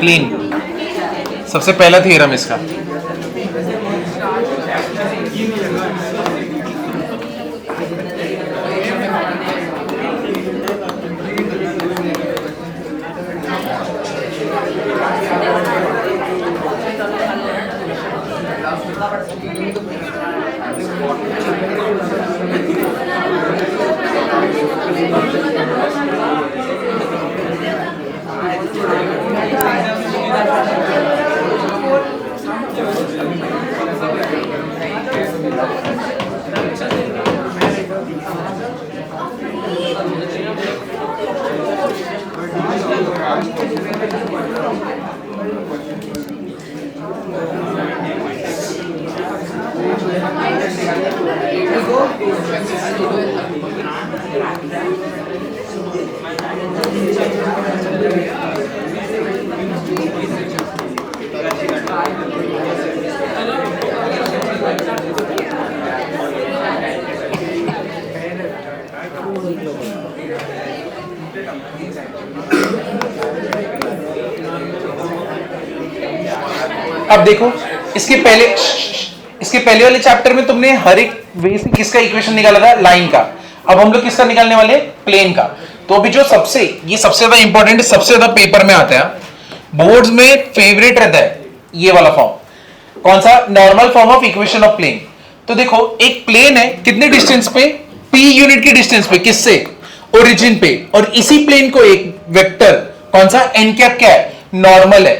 Plane सबसे पहला theorem इसका। अब देखो इसके पहले वाले चैप्टर में तुमने हर एक वे से किसका इक्वेशन निकाला था, लाइन का। अब हम लोग किसका निकालने वाले, प्लेन का। तो अभी जो सबसे ज्यादा इंपॉर्टेंट है, सबसे ज्यादा पेपर में आता है, बोर्ड्स में फेवरेट रहता है ये वाला फॉर्म। कौन सा, normal form of equation of plane. तो देखो एक प्लेन है, कितने डिस्टेंस पे, p यूनिट की डिस्टेंस पे, किससे, ओरिजिन पे, और इसी प्लेन को एक वेक्टर कौन सा, n क्या है, नॉर्मल है।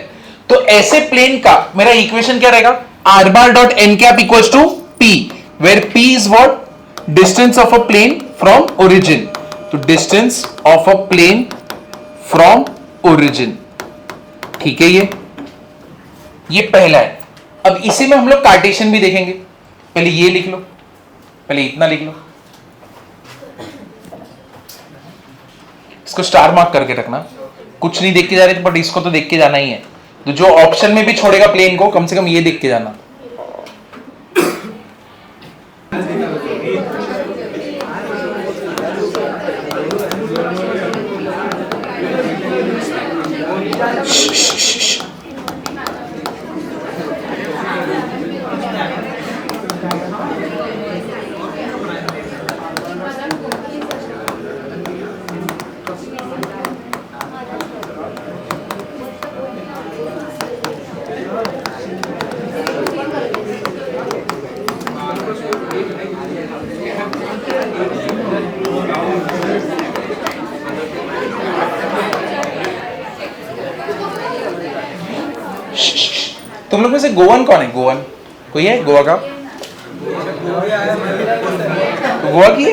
तो ऐसे प्लेन का मेरा इक्वेशन क्या रहेगा, r bar dot n cap equals to p, where p is what, distance of a plane from origin। तो distance of a plane from origin, ठीक है। ये पहला है। अब इसी में हम लोग कार्टेशियन भी देखेंगे। पहले ये लिख लो, पहले इतना लिख लो, इसको स्टार मार्क करके रखना। कुछ नहीं देख के जा रहे बट इसको तो देख के जाना ही है। तो जो ऑप्शन में भी छोड़ेगा प्लेन को, कम से कम ये देख के जाना। तुम लोग में से गोवन कौन है, गोवन कोई है, गोवा का, तो गोवा की है,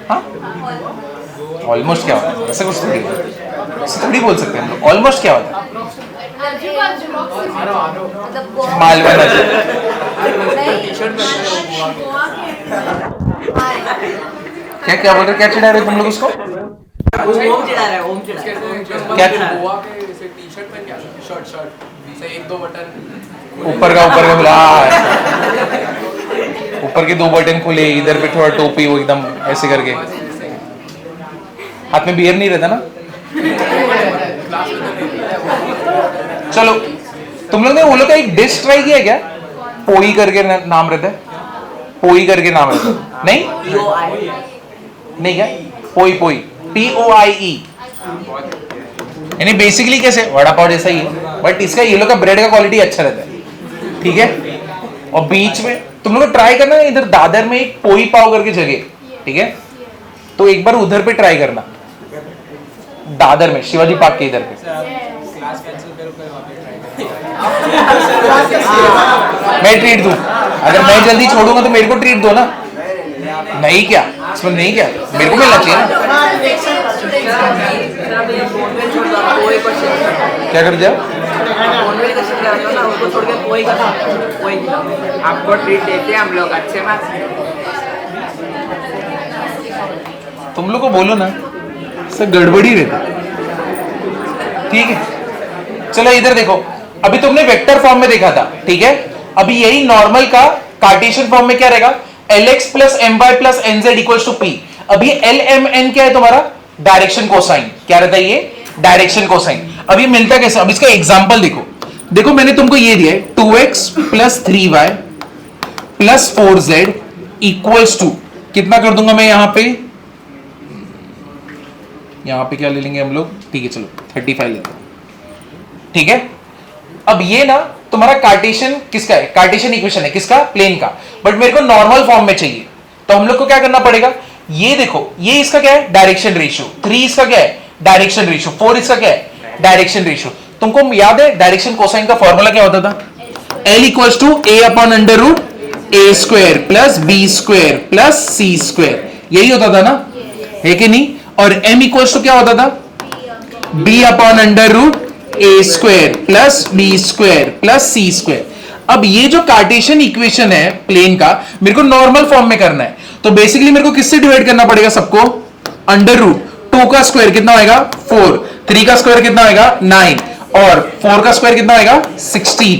हाँ ऑलमोस्ट क्या होता है, ऐसा कुछ थोड़ी बोल सकते हैं हम लोग। ऑलमोस्ट क्या होता है, मालवा नदी। क्या क्या बोल रहे, क्या चिढ़ा रहे तुम लोग उसको, ओम चिढ़ा रहा है, ओम चिढ़ा रहा है। क्या गोवा के जैसे टी-शर्ट पहन के शर्ट से एक दो बटन ऊपर का खुला, ऊपर के दो बटन खुले, इधर पे थोड़ा टोपी, वो एकदम ऐसे करके, हाथ में बियर नहीं रहता ना। चलो तुम लोग ने वो लोग का एक डिश ट्राई किया क्या, पोई करके नाम रहता है, पोई करके नाम रहता है, नहीं क्या, पोई पोई POIE, यानी बेसिकली कैसे वड़ा पाव जैसा ही है, बट इसका ये लोग का ब्रेड का क्वालिटी अच्छा रहता है, ठीक है। और बीच में तुम लोग ट्राई करना, इधर दादर में एक पोई पाव करके जगह, ठीक है, तो एक बार उधर पे ट्राई करना, दादर में शिवाजी पार्क के इधर पे। मैं ट्रीट दूं? अगर मैं जल्दी छोड़ूंगा तो मेरे को ट्रीट दो ना। नहीं क्या इसमें नहीं क्या मेरे को मिलना चाहिए ना। क्या कर दिया? आपको ट्रीट देते हैं हम लोग अच्छे मार्क्स। तुम लोग को बोलो ना, सब गड़बड़ी रहता। ठीक है, चलो इधर देखो। अभी तुमने वेक्टर फॉर्म में देखा था, ठीक है। अभी यही नॉर्मल का कार्टेशियन फॉर्म में क्या रहेगा? Lx plus my plus nz equals to p। अभी LMN क्या है तुम्हारा? Direction cosine. क्या रहता है ये? Direction cosine. अब ये मिलता कैसे? अब इसका एग्जांपल देखो। देखो मैंने तुमको ये दिया है 2x plus 3y plus 4z equals to कितना कर दूंगा मैं यहां पे क्या ले लेंगे हम लोग? ठीक है चलो 35 लेते हैं, ठीक है। अब ये ना तुम्हारा कार्टेशियन किसका है? कार्टेशियन इक्वेशन है किसका? प्लेन का। बट मेरे को नॉर्मल फॉर्म में चाहिए, तो हम लोग को क्या करना पड़ेगा? ये देखो, ये इसका क्या है? Direction ratio. 3 इसका क्या है? Direction ratio. 4 इसका क्या है? Direction ratio. तुमको याद है डायरेक्शन कोसाइन का फॉर्मूला क्या होता था? L equals to a upon under root a square plus b square plus c square. यही होता था ना, है कि नहीं? और m इक्वल्स टू क्या होता था? b upon under root a square plus b square plus c square. अब ये जो कार्टेशियन इक्वेशन है प्लेन का, मेरे को नॉर्मल फॉर्म में करना है, तो बेसिकली मेरे को किससे डिवाइड करना पड़ेगा सबको? अंडर रूट 2 का स्क्वायर कितना होएगा? 4, 3 का स्क्वायर कितना होएगा? 9, और 4 का स्क्वायर कितना होएगा? 16,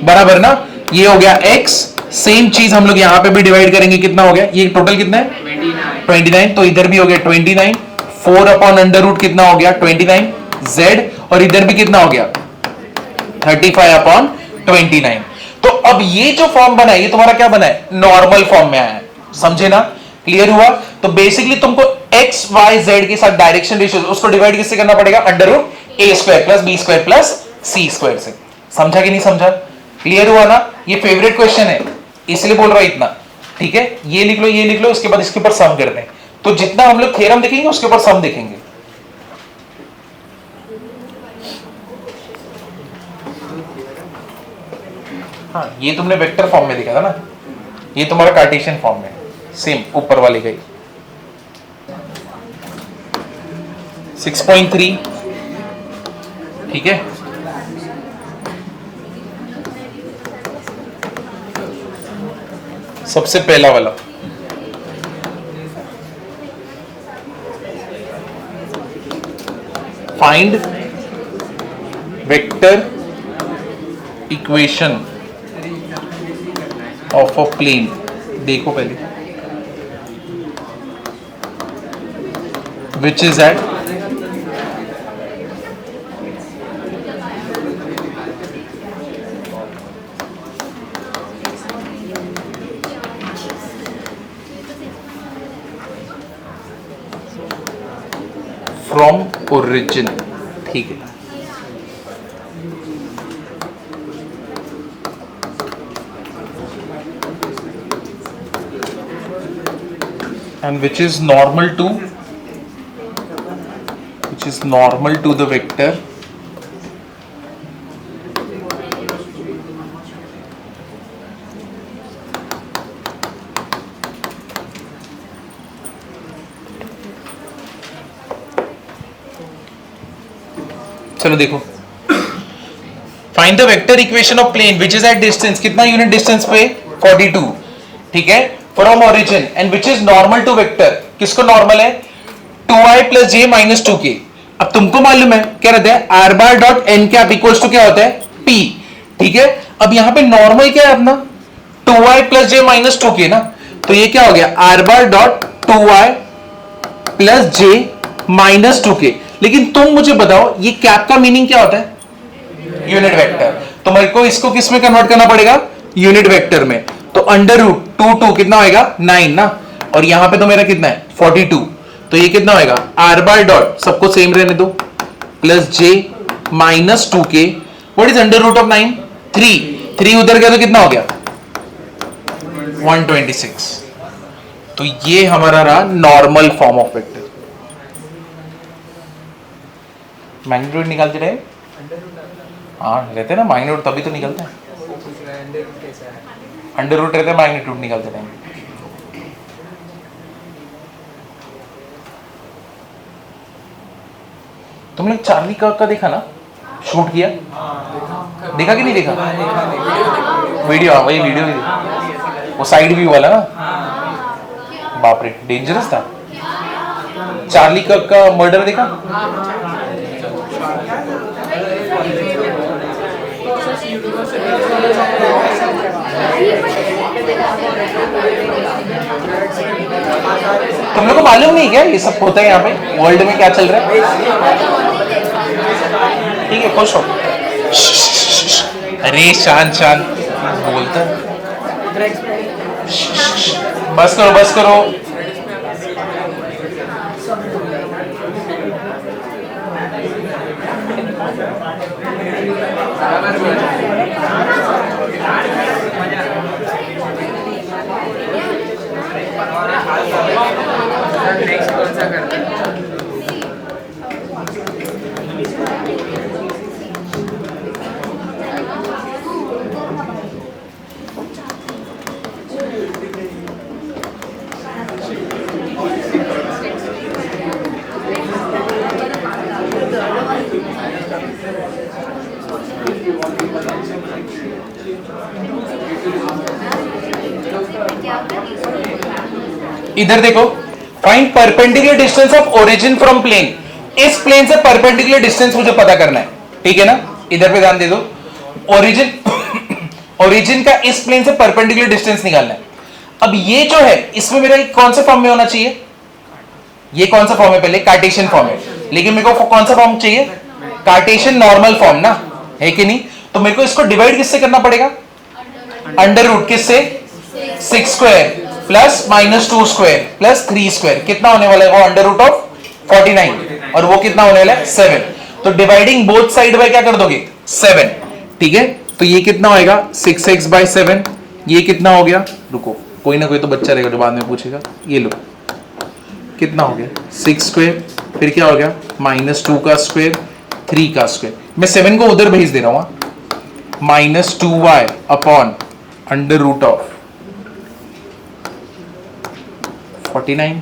बराबर ना। ये हो गया x। सेम चीज हम लोग यहां पे भी डिवाइड करेंगे, कितना हो गया? ये टोटल कितना है? 29। तो इधर भी हो गया 29। 4 अपॉन अंडर रूट कितना हो गया? 29 z, और इधर भी कितना हो गया? 35 अपॉन 29। तो अब ये जो फॉर्म बना है, ये तुम्हारा क्या बना है? नॉर्मल फॉर्म में आया है, समझे ना? क्लियर हुआ? तो बेसिकली तुमको x y z के साथ डायरेक्शन रेशियो उसको डिवाइड किससे करना पड़ेगा? Under root a square plus b square plus c square से। समझा कि नहीं समझा? क्लियर हुआ ना? ये फेवरेट क्वेश्चन है, इसलिए बोल रहा हूं इतना, ठीक है। ये लिख लो, ये लिख लो, इसके बाद इसके ऊपर सम करते हैं। तो जितना हम लोग थ्योरम देखेंगे उसके ऊपर सम देखेंगे। हाँ, ये तुमने वेक्टर फॉर्म में देखा था ना, ये तुम्हारा कार्टेशियन फॉर्म में, सेम ऊपर वाले का ही। 6.3, ठीक है। सबसे पहला वाला find vector equation of a plane. देखो पहले, which is at from origin, ठीक है। And which is normal to the vector चलो देखो, find the vector equation of plane which is at distance, कितना यूनिट डिस्टेंस पे? 42, ठीक है, from origin, and which is normal to vector. किसको normal है? 2i plus j minus 2k। अब तुमको मालूम है क्या रहता है? r bar dot n cap equals to क्या होता है? p, ठीक है। अब यहां पे नॉर्मल क्या है अपना? 2i plus j minus 2k ना, तो ये क्या हो गया? r bar dot 2i plus j minus 2k। लेकिन तुम मुझे बताओ ये कैप का मीनिंग क्या होता है? Unit vector. तो मेरे को इसको किस में कन्वर्ट करना पड़ेगा? यूनिट वेक्टर में। तो अंडर रूट 2 कितना होएगा? 9 ना, और यहां पे तो मेरा कितना है? 42। तो ये कितना होएगा? r बार डॉट, सबको सेम रहने दो, plus j minus 2k। What is under root of 9? 3 उधर गया तो कितना हो गया? 126। तो ये हमारा रहा normal form of vector. Magnitude निकालते रहे, हाँ रहते ना माइन्यूट, तभी तो निकलते हैं। वो पूछ रहा है अंडर रूट कैसा है। अंडर रूट रहते हैं मैग्नीट्यूड निकलते टाइम। तुमने चार्ली कर्क का देखा ना, शूट किया, देखा कि नहीं देखा? वीडियो, हाँ वही वीडियो ही देखा। वो साइड व्यू वाला ना, बाप रे डेंजरस था। चार्ली कर्क का मर्डर देखा? तुम लोग को मालूम नहीं क्या ये सब होता है यहाँ पे, वर्ल्ड में क्या चल रहा है? ठीक है खुश हो। अरे शान शान बोलता है। बस करो बस करो। नेक्स्ट कौन सा करते हैं? इधर देखो, find perpendicular distance of origin from plane. इस प्लेन से परपेंडिकुलर डिस्टेंस मुझे पता करना है, ठीक है ना? इधर पे ध्यान दे दो, ओरिजिन ओरिजिन का इस प्लेन से परपेंडिकुलर डिस्टेंस निकालना है। अब ये जो है इसमें मेरा कौन से फॉर्म में होना चाहिए? ये कौन सा फॉर्म है? पहले कार्टेशियन फॉर्म है, लेकिन मेरे को कौन सा फॉर्म चाहिए? कार्टेशियन नॉर्मल फॉर्म ना, है कि नहीं? तो मेरे को इसको डिवाइड किससे करना पड़ेगा? अंडर रूट किससे? 6 square plus minus 2 square plus 3 square. कितना होने वाला है वो? Under root of 49। और वो कितना होने वाला है? 7। तो डिवाइडिंग बोथ साइड बाय क्या कर दोगे? 7। ठीक है, तो ये कितना होएगा? 6x by 7। ये कितना हो गया? रुको, कोई ना कोई तो बच्चा रहेगा जो बाद में पूछेगा। ये लो, कितना हो गया? 6 स्क्वायर, फिर क्या हो गया? -2 का स्क्वायर, 3 का स्क्वायर। मैं 7 को उधर भेज दे रहा हूं, -2y upon under root of 49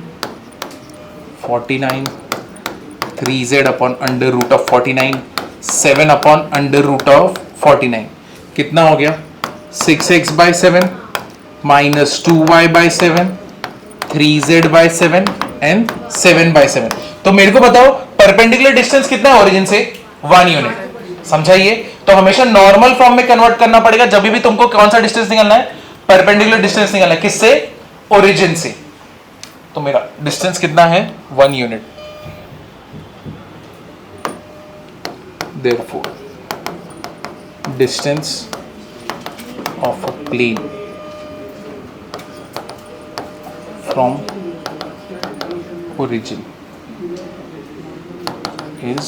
3z upon under root of 49 7 upon under root of 49। कितना हो गया? 6x by 7 -2y by 7 3z by 7 and 7 by 7। तो मेरे को बताओ परपेंडिकुलर डिस्टेंस कितना है ओरिजिन से? 1 यूनिट। समझाइए। तो हमेशा नॉर्मल फॉर्म में कन्वर्ट करना पड़ेगा जब भी तुमको कौन सा डिस्टेंस निकालना है? परपेंडिकुलर डिस्टेंस निकालना है। किससे? ओरिजिन से। तो मेरा डिस्टेंस कितना है? 1 unit. Therefore, distance of a plane from origin is,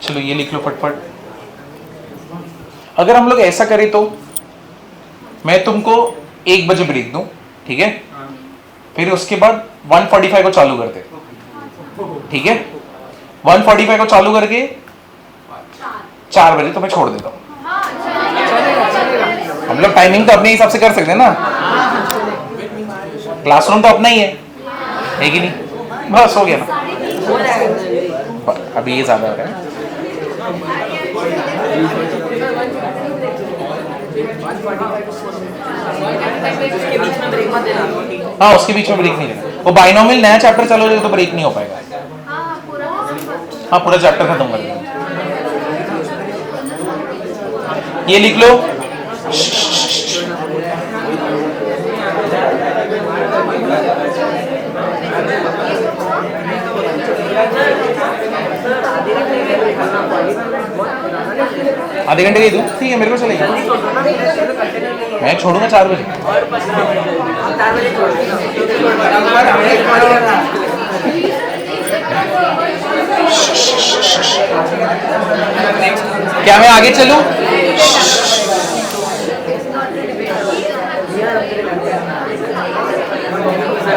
चलो ये लिख लो फटफट। अगर हम लोग ऐसा करें तो मैं तुमको 1 बजे ब्रेक दूं, ठीक है? फिर उसके बाद 1:45 को चालू करते, ठीक है? 1:45 को चालू करके 4 बजे तो मैं छोड़ देता हूँ। हम लोग टाइमिंग तो अपने हिसाब से कर सकते हैं ना, क्लासरूम तो अपना ही है कि नहीं? बस हो गया ना। अभी ये ज्यादा हो रहा है। हाँ उसके बीच में ब्रेक नहीं लेना। वो बाइनोमियल नया चैप्टर चालू हो जाएगा तो ब्रेक नहीं हो पाएगा। हाँ पूरा चैप्टर खत्म कर देंगे। ये लिख लो, आधे घंटे की दूँ, ठीक है मेरे को चलेगा। मैं छोड़ूंगा 4 बजे। क्या मैं आगे चलूं?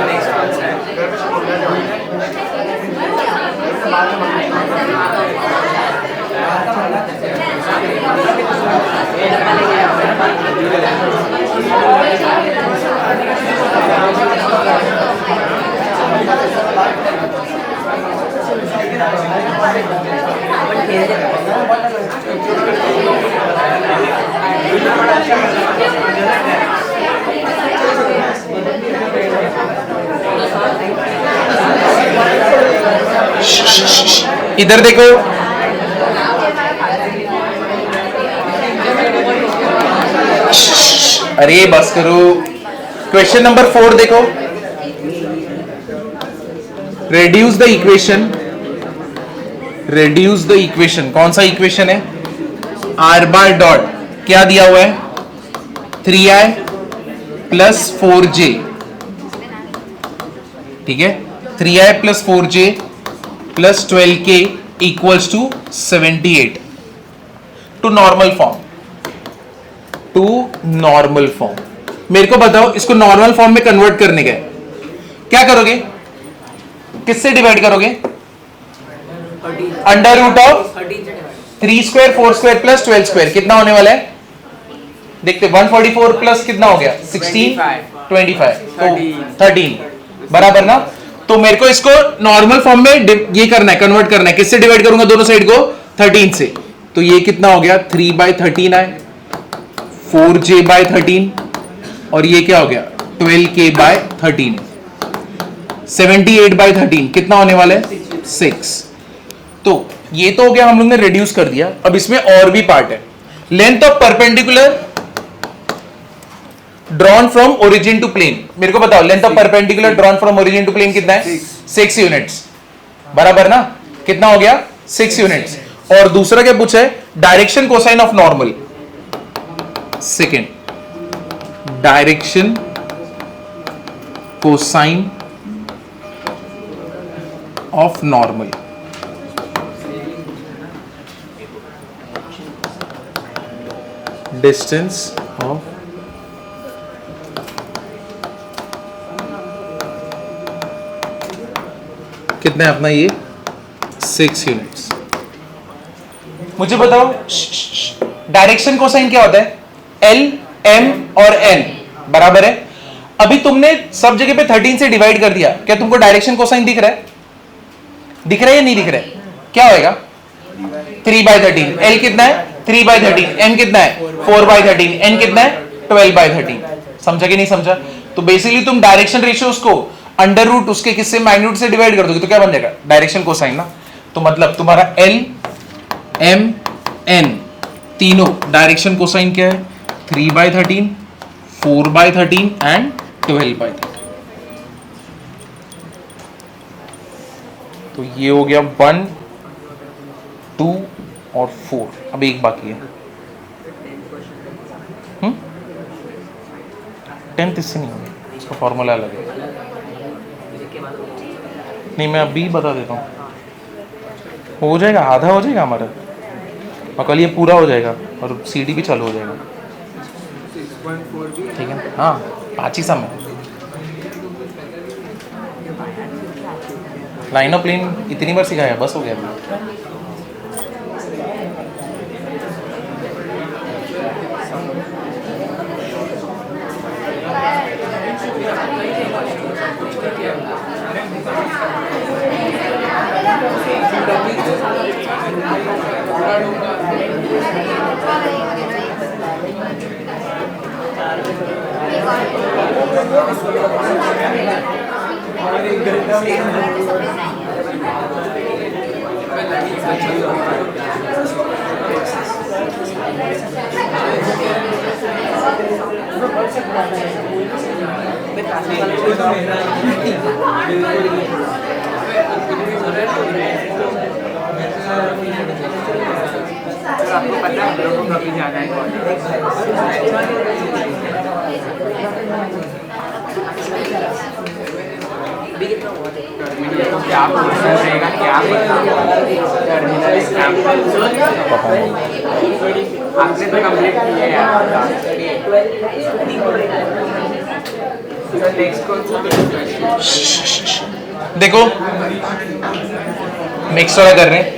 नेक्स्ट कौन सा है? इधर देखो, अरे बस करो। क्वेश्चन नंबर 4 देखो, reduce the equation. Reduce the equation, कौन सा इक्वेशन है? आर बार डॉट क्या दिया हुआ है? 3i प्लस 4j, ठीक है। 3i plus 4j plus 12k equals to 78 to normal form. To normal form, मेरे को बताओ इसको नॉर्मल फॉर्म में कन्वर्ट करने का है, क्या करोगे? किससे डिवाइड करोगे? Under root of 3 square 4 square plus 12 square, कितना होने वाला है? देखते, 144 प्लस कितना हो गया? 16, 25, तो 13, बराबर ना। तो मेरे को इसको नॉर्मल फॉर्म में ये करना है, कन्वर्ट करना है। किससे डिवाइड करूंगा दोनों साइड को? 13 से। तो ये कितना हो गया? 3/13 आए, 4j/13, और ये क्या हो गया? 12k/13, 78/13 कितना होने वाला है? 6। तो ये तो हो गया, हम लोग ने रिड्यूस कर दिया। अब इसमें और भी पार्ट है। Length of perpendicular drawn from origin to plane, मेरे को बताओ length of perpendicular drawn from origin to plane कितना है? 6 यूनिट्स, बराबर ना। कितना हो गया? 6 यूनिट्स। और दूसरा क्या पूछा है? Direction cosine of normal. Second, direction cosine of normal. Distance of कितना है अपना? ये 6 यूनिट्स। मुझे बताओ डायरेक्शन कोसाइन क्या होता है? L, M और N बराबर है। अभी तुमने सब जगह पे 13 से डिवाइड कर दिया, क्या तुमको डायरेक्शन कोसाइन दिख रहा है? दिख रहा है या नहीं दिख रहा है? क्या होएगा? 3/13। L कितना है? 3/13। M कितना है? 4/13। N कितना है? 12/13। समझा कि नहीं समझा? तो बेसिकली तुम डायरेक्शन रेशियोज को अंडर रूट उसके किससे? मैग्नीट्यूड से डिवाइड कर दोगे तो क्या बन जाएगा? डायरेक्शन कोसाइन ना। तो मतलब तुम्हारा L, M, N तीनों डायरेक्शन कोसाइन क्या है? 3/13, 4/13 एंड 12/13। तो ये हो गया 1, 2 और 4। अब एक बाकी है। 10th इससे नहीं होगा, इसका फॉर्मूला अलग है। नहीं, मैं अभी बता देता हूँ। हो जाएगा, आधा हो जाएगा हमारा, और कल ये पूरा हो जाएगा और सीडी भी चालू हो जाएगा। ठीक है, हाँ 5 ही समय। लाइन ऑफ प्लेन इतनी बार सिखाया, बस हो गया अभी। आपको पता है हम लोगों को कभी जाना है टर्मिनल को क्या पोर्शन रहेगा, क्या टर्मिनल एग्जाम्पल आपने तो कंप्लीट किया है यार। नेक्स्ट कौन सा? देखो मिक्स वाला कर रहे हैं।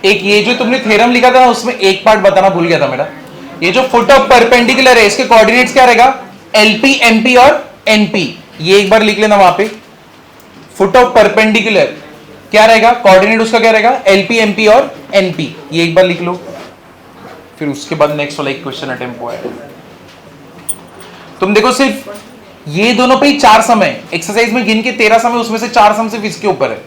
एक ये जो तुमने थ्योरम लिखा था उसमें एक पार्ट बताना भूल गया था मेरा। ये जो फुट ऑफ परपेंडिकुलर है इसके कोऑर्डिनेट्स क्या रहेगा? एलपी, एमपी और एनपी। ये एक बार लिख लेना वहां पे। फुट ऑफ परपेंडिकुलर क्या रहेगा? कोऑर्डिनेट उसका क्या रहेगा? एलपी, एमपी और एनपी। ये एक बार लिख लो, फिर उसके बाद नेक्स्ट वाला एक क्वेश्चन अटेम्प्ट हुआ है। तुम देखो सिर्फ ये दोनों पे ही 4 सम है। एक्सरसाइज में गिन के 13 सम है, उसमें से 4 सम सिर्फ इसके ऊपर है।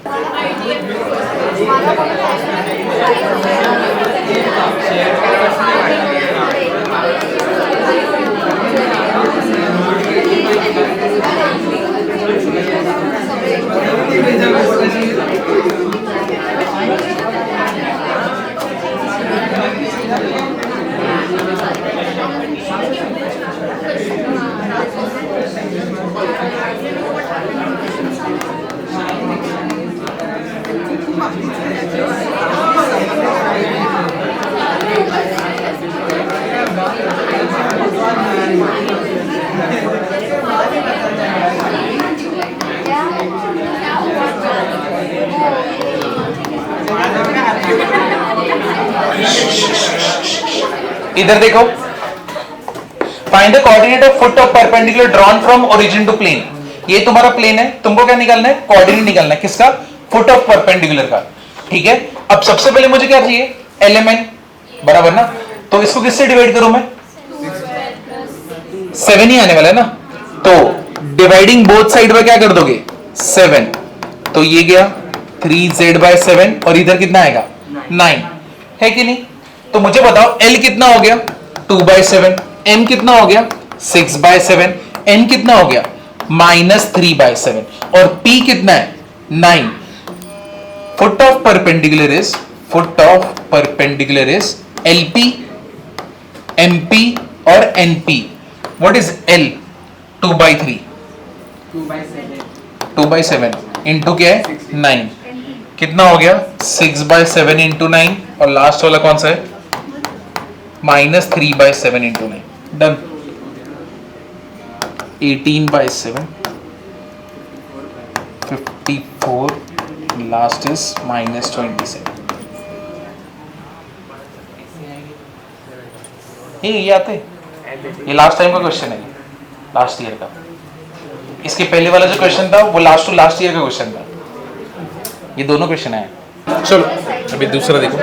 इधर देखो, find the coordinate of foot of perpendicular drawn from origin to plane. ये तुम्हारा प्लेन है, तुमको क्या निकालना है? कोऑर्डिनेट निकालना है। किसका? फुट ऑफ परपेंडिकुलर का। ठीक है, अब सबसे पहले मुझे क्या चाहिए? एलिमेंट, बराबर ना? तो इसको किससे डिवाइड करूं मैं? 7 ही आने वाला है ना, तो डिवाइडिंग बोथ साइड पर क्या कर दोगे? 7। तो ये गया 3z/7 और इधर कितना आएगा? 9 है कि नहीं? तो मुझे बताओ L कितना हो गया? 2/7। M कितना हो गया? 6/7। N कितना हो गया? -3/7 और P कितना है? 9। Foot of perpendicular is LP, MP और NP। What is L? 2/3। 2/7 into क्या है? 9। कितना हो गया? 6/7 इंटू 9 और लास्ट वाला कौन सा है? -3/7 इंटू 9। डन। 18/7, 54, last is -27। ये आते, ये लास्ट टाइम का क्वेश्चन है, लास्ट ईयर का। इसके पहले वाला जो क्वेश्चन था वो लास्ट ईयर का क्वेश्चन था। ये दोनों क्वेश्चन आए। चलो अभी दूसरा देखो।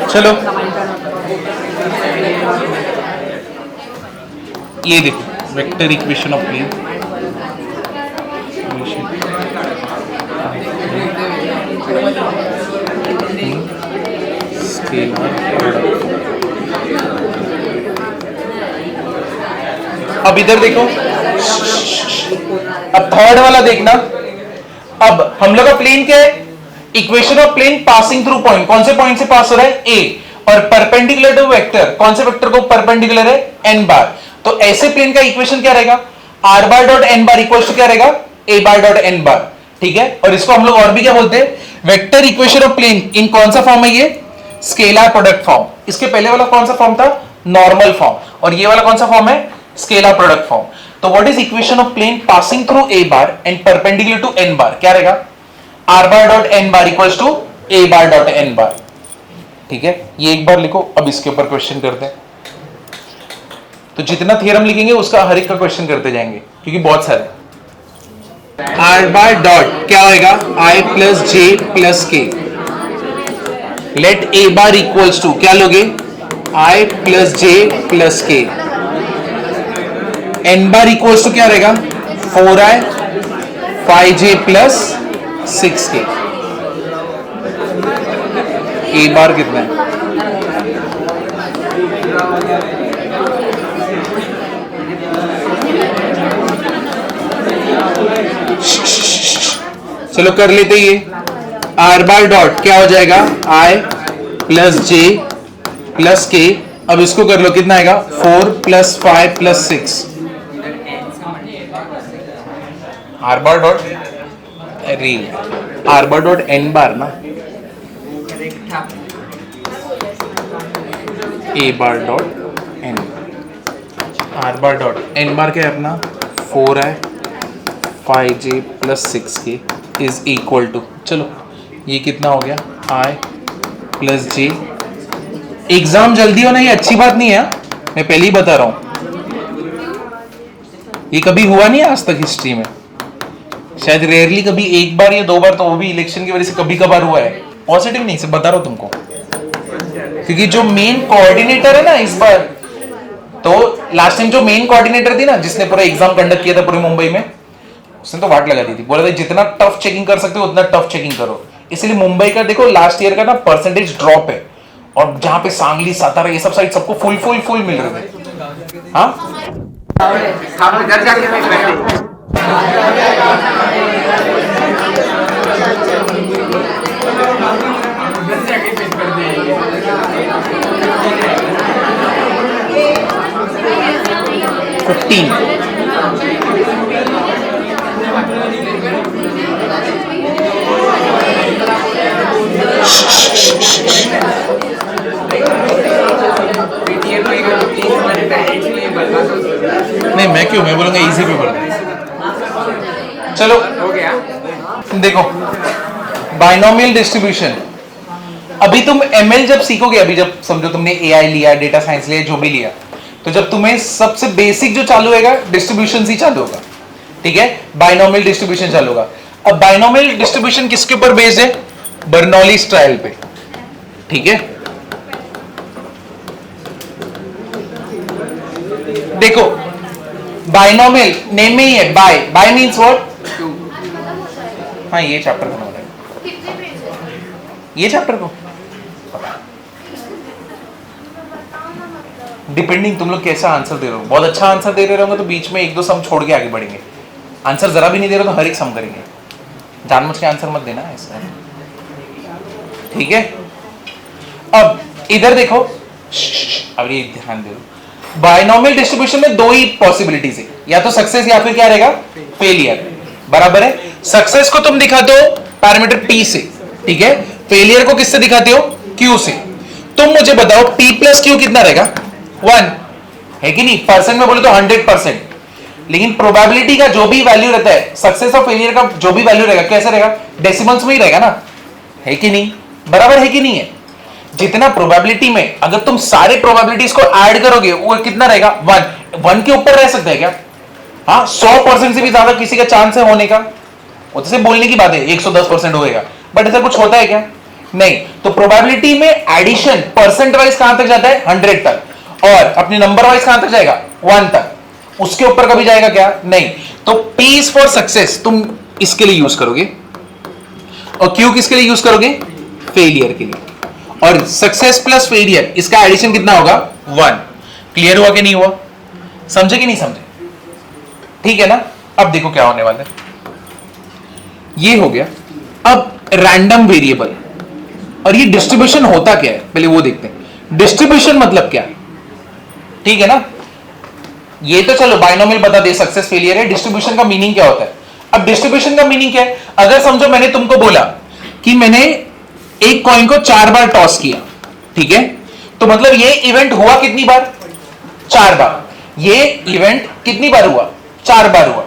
चलो ये देखो, वेक्टर इक्वेशन ऑफ प्लेन। अब इधर देखो, अब थर्ड वाला देखना। अब हम लोग का प्लेन क्या है? Equation of plane passing through point. कौन से पॉइंट से पास हो रहा है? ए। और परपेंडिकुलर टू वेक्टर, कौन से वेक्टर को परपेंडिकुलर है? n बार। तो ऐसे प्लेन का इक्वेशन क्या रहेगा? r bar dot n bar equal to क्या रहेगा? a bar dot n bar. ठीक है, और इसको हम लोग और भी क्या बोलते हैं? वेक्टर इक्वेशन ऑफ प्लेन इन कौन सा फॉर्म है ये? Scalar product form. इसके पहले वाला कौन सा फॉर्म था? Normal form. और ये वाला कौन सा फॉर्म है? Scalar product form. तो what is equation of plane passing through a bar and perpendicular to n bar? क्या रहेगा? r bar dot n bar equals to a bar dot n bar. ठीक है, ये एक बार लिखो। अब इसके ऊपर क्वेश्चन करते हैं। तो जितना थ्योरम लिखेंगे उसका हर एक का क्वेश्चन करते जाएंगे, क्योंकि बहुत सारे। r बार डॉट क्या होएगा? i plus j plus k। Let a bar equals to क्या लोगे? i plus j plus k। n bar equals to क्या रहेगा? 4i 5j plus 6k। a बार कितना है? चलो कर लेते ये। r बार डॉट क्या हो जाएगा? i plus j plus k। अब इसको कर लो, कितना आएगा? 4 plus 5 plus 6। r bar dot r bar dot n बार ना, a bar dot n। r bar dot n bar क्या है अपना? 4i 5j plus 6k is equal to, चलो ये कितना हो गया? i plus j। एग्जाम जल्दी होना ये अच्छी बात नहीं है, मैं पहले ही बता रहा हूं। ये कभी हुआ नहीं आज तक हिस्ट्री में, शायद रेयरली कभी एक बार या दो बार, तो वो भी इलेक्शन की वजह से कभी कभार हुआ है। पॉजिटिव नहीं, से बता रहा हूं तुमको, क्योंकि जो मेन कोऑर्डिनेटर है ना इस बार, तो लास्ट टाइम जो मेन कोऑर्डिनेटर थी ना, जिसने पूरा एग्जाम कंडक्ट किया था पूरे मुंबई में, उसने तो वाट लगा दी थी। बोला था जितना टफ चेकिंग कर सकते हो उतना टफ चेकिंग करो। इसलिए मुंबई का देखो लास्ट ईयर का ना परसेंटेज ड्रॉप है, और जहां पे सांगली सातारा ये सब साइड सबको फुल मिल रहे थे। हाँ हम घर जाके देख रहे हैं। नहीं, मैं क्यों, मैं बोलूंगा इजी पेपर। चलो हो गया। देखो, बाइनोमियल डिस्ट्रीब्यूशन। अभी तुम एमएल जब सीखोगे, अभी जब समझो तुमने एआई लिया, डेटा साइंस लिया, जो भी लिया, तो जब तुम्हें सबसे बेसिक जो चालू होगा डिस्ट्रीब्यूशन ही चालू होगा। ठीक है, बाइनोमियल डिस्ट्रीब्यूशन चालू होगा। अब बाइनोमियल डिस्ट्रीब्यूशन किसके ऊपर बेस्ड है? बर्नौलीज ट्रायल पे। ठीक है, देखो बाइनोमियल नेम में ही है, बाय मींस व्हाट? हाँ, ये चैप्टर खत्म हो जाएगा, ये चैप्टर को डिपेंडिंग तुम लोग कैसा आंसर दे रहे हो। बहुत अच्छा आंसर दे रहे होंगे तो बीच में एक दो सम छोड़ के आगे बढ़ेंगे। आंसर जरा भी नहीं दे रहे तो हर एक सम करेंगे। जानबूझ के आंसर मत देना ऐसा। ठीक है, अब इधर देखो, अब ये ध्यान दे। बाइनोमियल डिस्ट्रीब्यूशन में दो ही पॉसिबिलिटीज है, या तो सक्सेस या फिर क्या रहेगा? फेलियर। बराबर है। सक्सेस को तुम दिखाते हो पैरामीटर P से, ठीक है। फेलियर को किससे दिखाते हो? Q से। तुम मुझे बताओ P प्लस Q कितना रहेगा? 1 है कि नहीं? परसेंट में बोले तो 100%, लेकिन प्रोबेबिलिटी का जो भी वैल्यू रहता है, सक्सेस और फेलियर का जो भी वैल्यू रहेगा, कैसे रहेगा? डेसिमल्स में ही रहेगा ना, है कि नहीं? बराबर है कि नहीं है? जितना प्रोबेबिलिटी में अगर तुम सारे प्रोबेबिलिटीज को ऐड करोगे वो कितना रहेगा? 1 के ऊपर रह सकता है क्या? हाँ, 100% से भी ज्यादा किसी का चांस है होने का? वो तो सिर्फ बोलने की बात है 110% होएगा, बट ऐसा कुछ होता है क्या? नहीं। तो प्रोबेबिलिटी में एडिशन परसेंट वाइज कहां तक जाता है? 100 तक, और अपने नंबर वाइज कहां तक जाएगा? 1 तक। उसके ऊपर कभी जाएगा क्या? नहीं। तो P इज फॉर सक्सेस, तुम इसके लिए यूज करोगे, और Q किसके लिए यूज करोगे? फेलियर के लिए। और सक्सेस प्लस फेलियर, इसका एडिशन कितना होगा? 1। क्लियर हुआ कि नहीं हुआ? समझे कि नहीं समझे? ठीक है ना। अब देखो क्या होने वाला है, ये हो गया। अब रैंडम वेरिएबल, और ये डिस्ट्रीब्यूशन होता क्या है पहले वो देखते हैं। डिस्ट्रीब्यूशन मतलब क्या, ठीक है ना। ये तो चलो बाइनोमियल बता दे, सक्सेस फेलियर है। डिस्ट्रीब्यूशन का मीनिंग क्या होता है? अब डिस्ट्रीब्यूशन का मीनिंग क्या है? अगर समझो मैंने तुमको बोला कि मैंने एक कॉइन को 4 बार टॉस किया, ठीक है, तो मतलब ये इवेंट हुआ कितनी बार? 4 बार। ये इवेंट कितनी बार हुआ? 4 बार हुआ,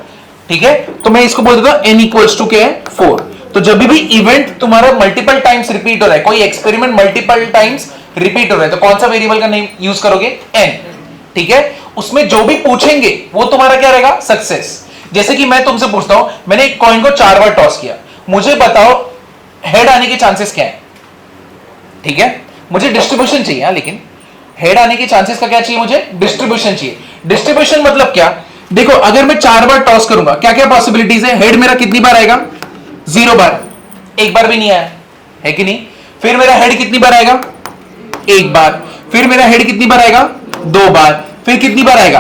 ठीक है। तो मैं इसको बोल देता हूं n इक्वल्स टू क्या है? 4। तो जब भी इवेंट तुम्हारा मल्टीपल टाइम्स रिपीट हो रहा है, कोई एक्सपेरिमेंट मल्टीपल टाइम्स रिपीट हो रहा है, तो कौन सा वेरिएबल का नेम यूज करोगे? n, ठीक है। उसमें जो भी पूछेंगे वो तुम्हारा क्या रहेगा? सक्सेस। जैसे कि मैं तुमसे पूछता हूं, मैंने एक कॉइन को 4 बार टॉस किया, मुझे बताओ हेड आने के चांसेस क्या है, ठीक है। मुझे डिस्ट्रीब्यूशन चाहिए, लेकिन हेड आने के चांसेस का क्या चाहिए? मुझे डिस्ट्रीब्यूशन चाहिए। डिस्ट्रीब्यूशन मतलब क्या? देखो अगर मैं 4 बार टॉस करूंगा, क्या क्या पॉसिबिलिटीज है? हेड मेरा कितनी बार आएगा? 0 बार, एक बार भी नहीं आया, है कि नहीं। फिर मेरा हेड कितनी बार आएगा? 1 बार। फिर मेरा हेड कितनी बार आएगा? 2 बार। फिर कितनी बार आएगा?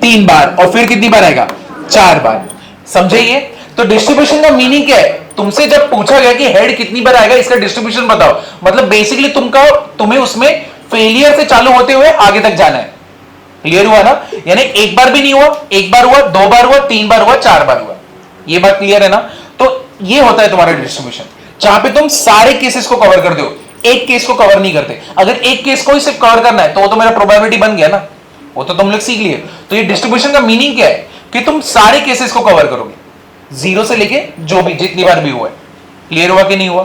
3 बार। और फिर कितनी बार आएगा? 4 बार। समझे ये? तो डिस्ट्रीब्यूशन का मीनिंग क्या है? तुमसे जब पूछा गया कि हेड कितनी बार आएगा, इसका डिस्ट्रीब्यूशन बताओ, मतलब बेसिकली तुम्हें उसमें फेलियर से चालू होते हुए आगे तक जाना है। क्लियर हुआ ना? यानी एक बार भी नहीं हुआ, 1 बार हुआ, 2 बार हुआ, 3 बार हुआ, 4 बार हुआ। ये बात क्लियर है ना? तो ये होता है तुम्हारा डिस्ट्रीब्यूशन, जहां पे तुम सारे केसेस को कवर कर दो, एक केस को कवर नहीं करते। अगर एक केस को ही सिर्फ कवर करना है तो वो तो मेरा प्रोबेबिलिटी बन गया ना, वो तो तुम लोग सीख लिए। तो ये डिस्ट्रीब्यूशन का मीनिंग क्या है? कि तुम सारे केसेस को कवर करोगे, 0 से लेके जो भी जितनी बार भी हुआ है। क्लियर हुआ कि नहीं हुआ?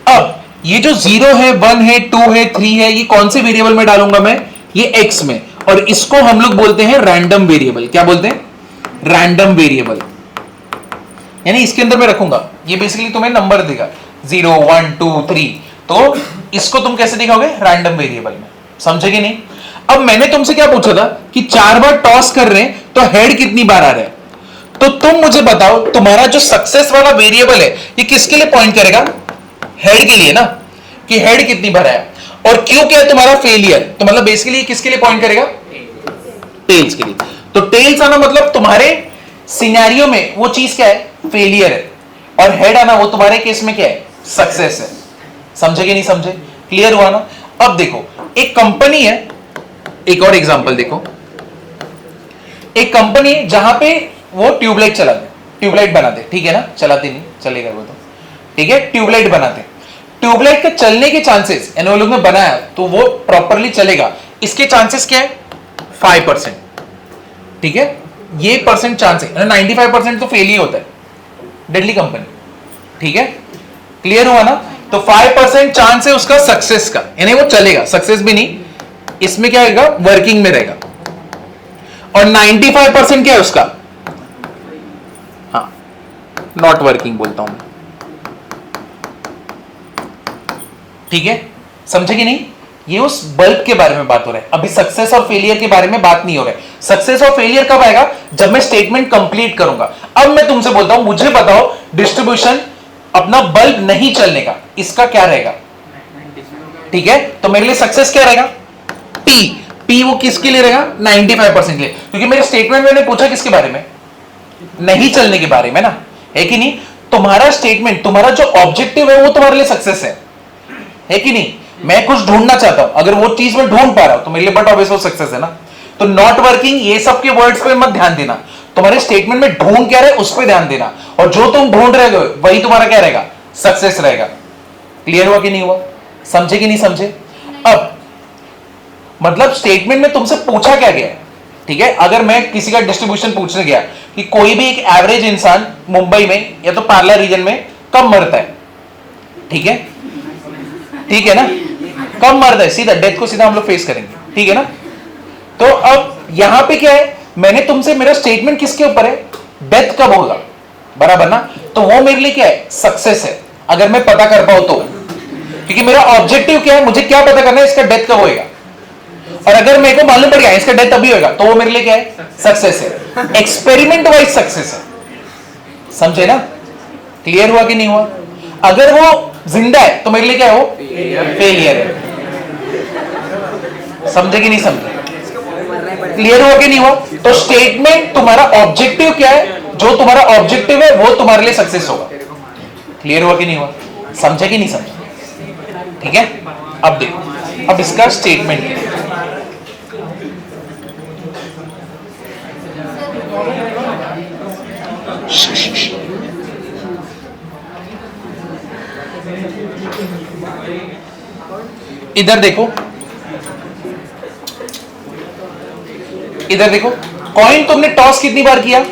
अब ये जो 0 है, 1 है, 2 है, 3 है, ये कौन से वेरिएबल में डालूंगा मैं? ये x में। और इसको हम लोग बोलते हैं रैंडम वेरिएबल। क्या बोलते हैं? Random variable. यानी इसके अंदर मैं रखूंगा, ये बेसिकली तुम्हें नंबर देगा 0, 1, 2, 3। तो इसको तुम कैसे दिखाओगे? रैंडम वेरिएबल में। समझे कि नहीं? अब मैंने तुमसे क्या पूछा था कि 4 बार टॉस कर रहे हैं तो हेड कितनी बार आ रहा है, तो तुम मुझे बताओ तुम्हारा जो सक्सेस वाला वेरिएबल है ये किसके लिए पॉइंट करेगा? हेड के लिए ना, कि हेड कितनी बार आया। और क्यों क्या है तुम्हारा? फेलियर। तो मतलब बेसिकली किसके लिए पॉइंट करेगा? टेल्स के लिए। तो टेल्स आना मतलब तुम्हारे सिनेरियो में वो चीज क्या है? फेलियर है। और हेड आना वो तुम्हारे केस में क्या है? सक्सेस है। समझे कि नहीं समझे? क्लियर हुआ ना? अब देखो एक कंपनी है, एक और एग्जांपल देखो। एक कंपनी जहां पे वो ट्यूबलाइट चलाते, ट्यूबलाइट बनाते, ठीक है ना, चलाते नहीं, चलेगा वो तो, ठीक है, ट्यूबलाइट बनाते। ट्यूबलाइट के चलने के चांसेस वो लोग ने बनाया तो वो प्रॉपरली चलेगा, इसके चांसेस क्या है? 5%, ठीक है। ये परसेंट चांस है, 95% तो फेल ही होता है, डेडली कंपनी, ठीक है। क्लियर हुआ ना? तो 5% चांस है उसका सक्सेस का, यानी वो चलेगा, सक्सेस भी नहीं, इसमें क्या रहेगा? वर्किंग में रहेगा। और 95% क्या है उसका? हाँ, नॉट वर्किंग बोलता हूं मैं, ठीक है। समझे कि नहीं? ये उस बल्ब के बारे में बात हो रहा है, अभी सक्सेस और फेलियर के बारे में बात नहीं हो रहा है। सक्सेस और फेलियर कब आएगा? जब मैं स्टेटमेंट कंप्लीट करूंगा। अब मैं तुमसे बोलता हूं, मुझे बताओ डिस्ट्रीब्यूशन अपना बल्ब नहीं चलने का, इसका क्या रहेगा? ठीक है, तो मेरे लिए सक्सेस क्या रहेगा? पी वो किसके लिए रहेगा? 95% के लिए, क्योंकि मेरे स्टेटमेंट में पूछा किसके बारे में? नहीं चलने के बारे में ना, है कि नहीं? तुम्हारा स्टेटमेंट, तुम्हारा जो ऑब्जेक्टिव है वो तुम्हारे लिए सक्सेस है कि नहीं? मैं कुछ ढूंढना चाहता हूं, अगर वो चीज मैं ढूंढ पा रहा हूं तो मेरे लिए बट ऑब्वियस वो सक्सेस है ना। तो नॉट वर्किंग, ये सब के वर्ड्स पे मत ध्यान देना, तुम्हारे स्टेटमेंट में ढूंढ क्या रहे उस पर ध्यान देना, और जो तुम ढूंढ रहे हो वही तुम्हारा क्या रहेगा? सक्सेस रहेगा। क्लियर हुआ कि नहीं हुआ? समझे कि नहीं समझे? अब मतलब स्टेटमेंट में तुमसे पूछा क्या गया, ठीक है। अगर मैं किसी का डिस्ट्रीब्यूशन पूछने गया कि कोई भी एक एवरेज इंसान मुंबई में या तो पार्ला रीजन में कब मरता है, ठीक है, ठीक है ना, कब मरता है, सीधा डेथ को सीधा हम लोग फेस करेंगे, ठीक है ना। तो अब यहां पे क्या है, मैंने तुमसे, मेरा स्टेटमेंट किसके ऊपर है? डेथ कब होगा, बराबर ना। तो वो मेरे लिए क्या है? सक्सेस है, अगर मैं पता कर पाऊं तो, क्योंकि मेरा ऑब्जेक्टिव क्या है? मुझे क्या पता करना है? इसका डेथ कब होएगा। और अगर मेरे को मालूम पड़ गया इसका डेथ अभी होगा तो वो मेरे लिए क्या है? सक्सेस है, एक्सपेरिमेंट वाइज सक्सेस है। समझे ना? क्लियर हुआ कि नहीं हुआ? अगर वो जिंदा है तो मेरे लिए क्या है? वो फेलियर है। समझे कि नहीं समझे? क्लियर हुआ कि नहीं हुआ? तो स्टेटमेंट तुम्हारा ऑब्जेक्टिव क्या है, जो तुम्हारा ऑब्जेक्टिव है वो तुम्हारे लिए सक्सेस होगा। क्लियर हुआ कि नहीं हुआ? समझे कि नहीं समझे? ठीक है, अब देखो अब इसका स्टेटमेंट इधर देखो, इधर देखो, कॉइन तुमने टॉस कितनी बार किया?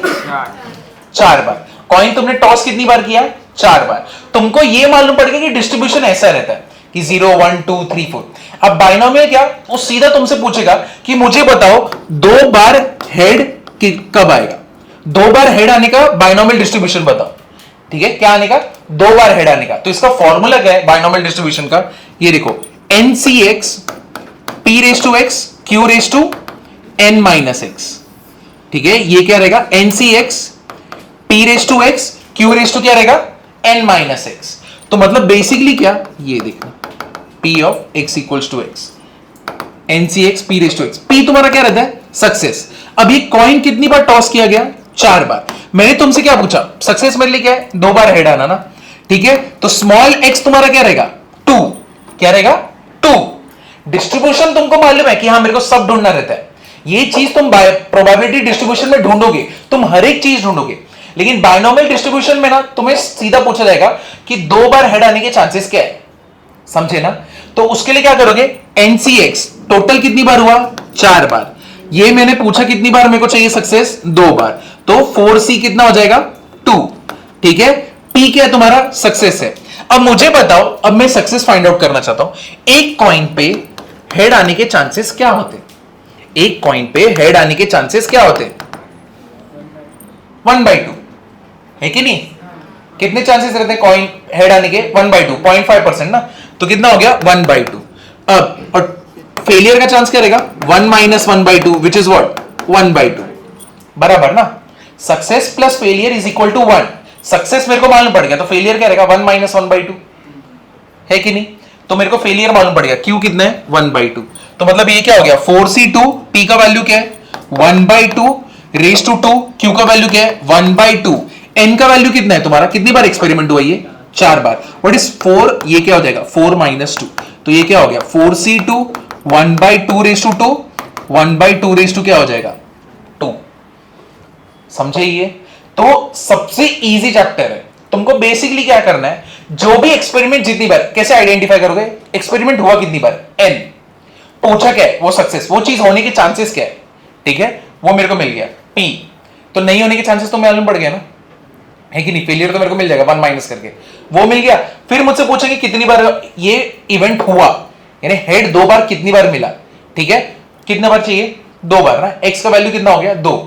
4 बार। कॉइन तुमने टॉस कितनी बार किया? 4 बार। तुमको ये मालूम पड़ गया कि डिस्ट्रीब्यूशन ऐसा रहता है कि 0 1 2 3 4। अब बाइनोमियल क्या, वो सीधा तुमसे पूछेगा कि मुझे बताओ 2 बार हेड कब आएगा, 2 बार हेड आने का बाइनोमियल डिस्ट्रीब्यूशन बताओ। ठीक है, क्या आने का? 2 बार हेड आने का। तो इसका फॉर्मूला क्या है बाइनोमियल डिस्ट्रीब्यूशन का? ये देखो, NCX P raise to X Q raise to N minus X। ठीक है, ये क्या रहेगा? NCX P raise to X Q raise to क्या रहेगा? N minus X। तो मतलब बेसिकली क्या, ये देखना, P of X equals to X, NCX P raise to X। P तुम्हारा क्या रहता है? सक्सेस। अब ये कॉइन कितनी बार टॉस किया गया? 4 बार। मैंने तुमसे क्या पूछा? सक्सेस मेरे लिए क्या है? 2 बार हेड आना ना। ठीक है, तो स्मॉल x तुम्हारा क्या रहेगा? 2। क्या रहेगा? 2। डिस्ट्रीब्यूशन तुमको मालूम है कि हाँ मेरे को सब ढूंढना रहता है। ये चीज तुम प्रोबेबिलिटी डिस्ट्रीब्यूशन में ढूंढोगे, तुम हर एक चीज ढूंढोगे। लेकिन बाइनोमियल डिस्ट्रीब्यूशन में ना तुम्हें सीधा पूछा जाएगा कि 2 बार हेड आने के चांसेस क्या है। समझे ना? तो उसके लिए क्या करोगे? NCX टोटल कितनी बार हुआ? 4 बार। ये मैंने पूछा कितनी बार मेरे को चाहिए सक्सेस? 2 बार। तो 4C कितना हो जाएगा? 2। ठीक है, P क्या है तुम्हारा? सक्सेस है। अब मुझे बताओ, अब मैं सक्सेस फाइंड आउट करना चाहता हूं, एक कॉइन पे हेड आने के चांसेस क्या होते? एक कॉइन पे हेड आने के चांसेस क्या होते? 1/2 है कि नहीं? कितने चांसेस रहते हैं कॉइन हेड आने के? 1/2, 0.5% ना। तो कितना हो गया? 1/2। अब और फेलियर का चांस क्या रहेगा? 1 माइनस 1/2 विच इज व्हाट? 1/2। बराबर ना? Success plus failure is equal to 1। Success मेरे को मालूम पड़ गया, तो फेलियर क्या रहेगा? 1 माइनस 1/2 है कि नहीं? तो मेरे को फेलियर मालूम पड़ गया, क्यू कितना है? 1/2। तो मतलब ये क्या हो गया? 4C2, P का वैल्यू क्या है? 1/2 रेज टू 2, Q का वैल्यू क्या है? 1/2। N का वैल्यू कितना है तुम्हारा? कितनी बार एक्सपेरिमेंट हुआ ये? 4 बार। What is 4? ये क्या हो जाएगा? 4 माइनस 2। तो ये क्या हो गया? 4C2 1/2 raise to 2, 1/2 raise to क्या हो जाएगा? 2। समझे ये? तो सबसे इजी चैप्टर है। तुमको बेसिकली क्या करना है, जो भी एक्सपेरिमेंट जितनी बार, कैसे आइडेंटिफाई करोगे? एक्सपेरिमेंट हुआ कितनी बार? N। पूछा क्या है? वो सक्सेस, वो चीज होने के चांसेस क्या है? ठीक है, वो मेरे को मिल गया P। तो नहीं होने के चांसेस तो मालूम पड़ गया ना, है कि नहीं? फेलियर तो मेरे को मिल जाएगा 1 माइनस करके, वो मिल गया। फिर मुझसे पूछेंगे कितनी बार ये इवेंट हुआ, यानी हेड 2 बार कितनी बार मिला। ठीक है, कितना बार चाहिए? 2 बार ना। X का वैल्यू कितना हो गया? 2।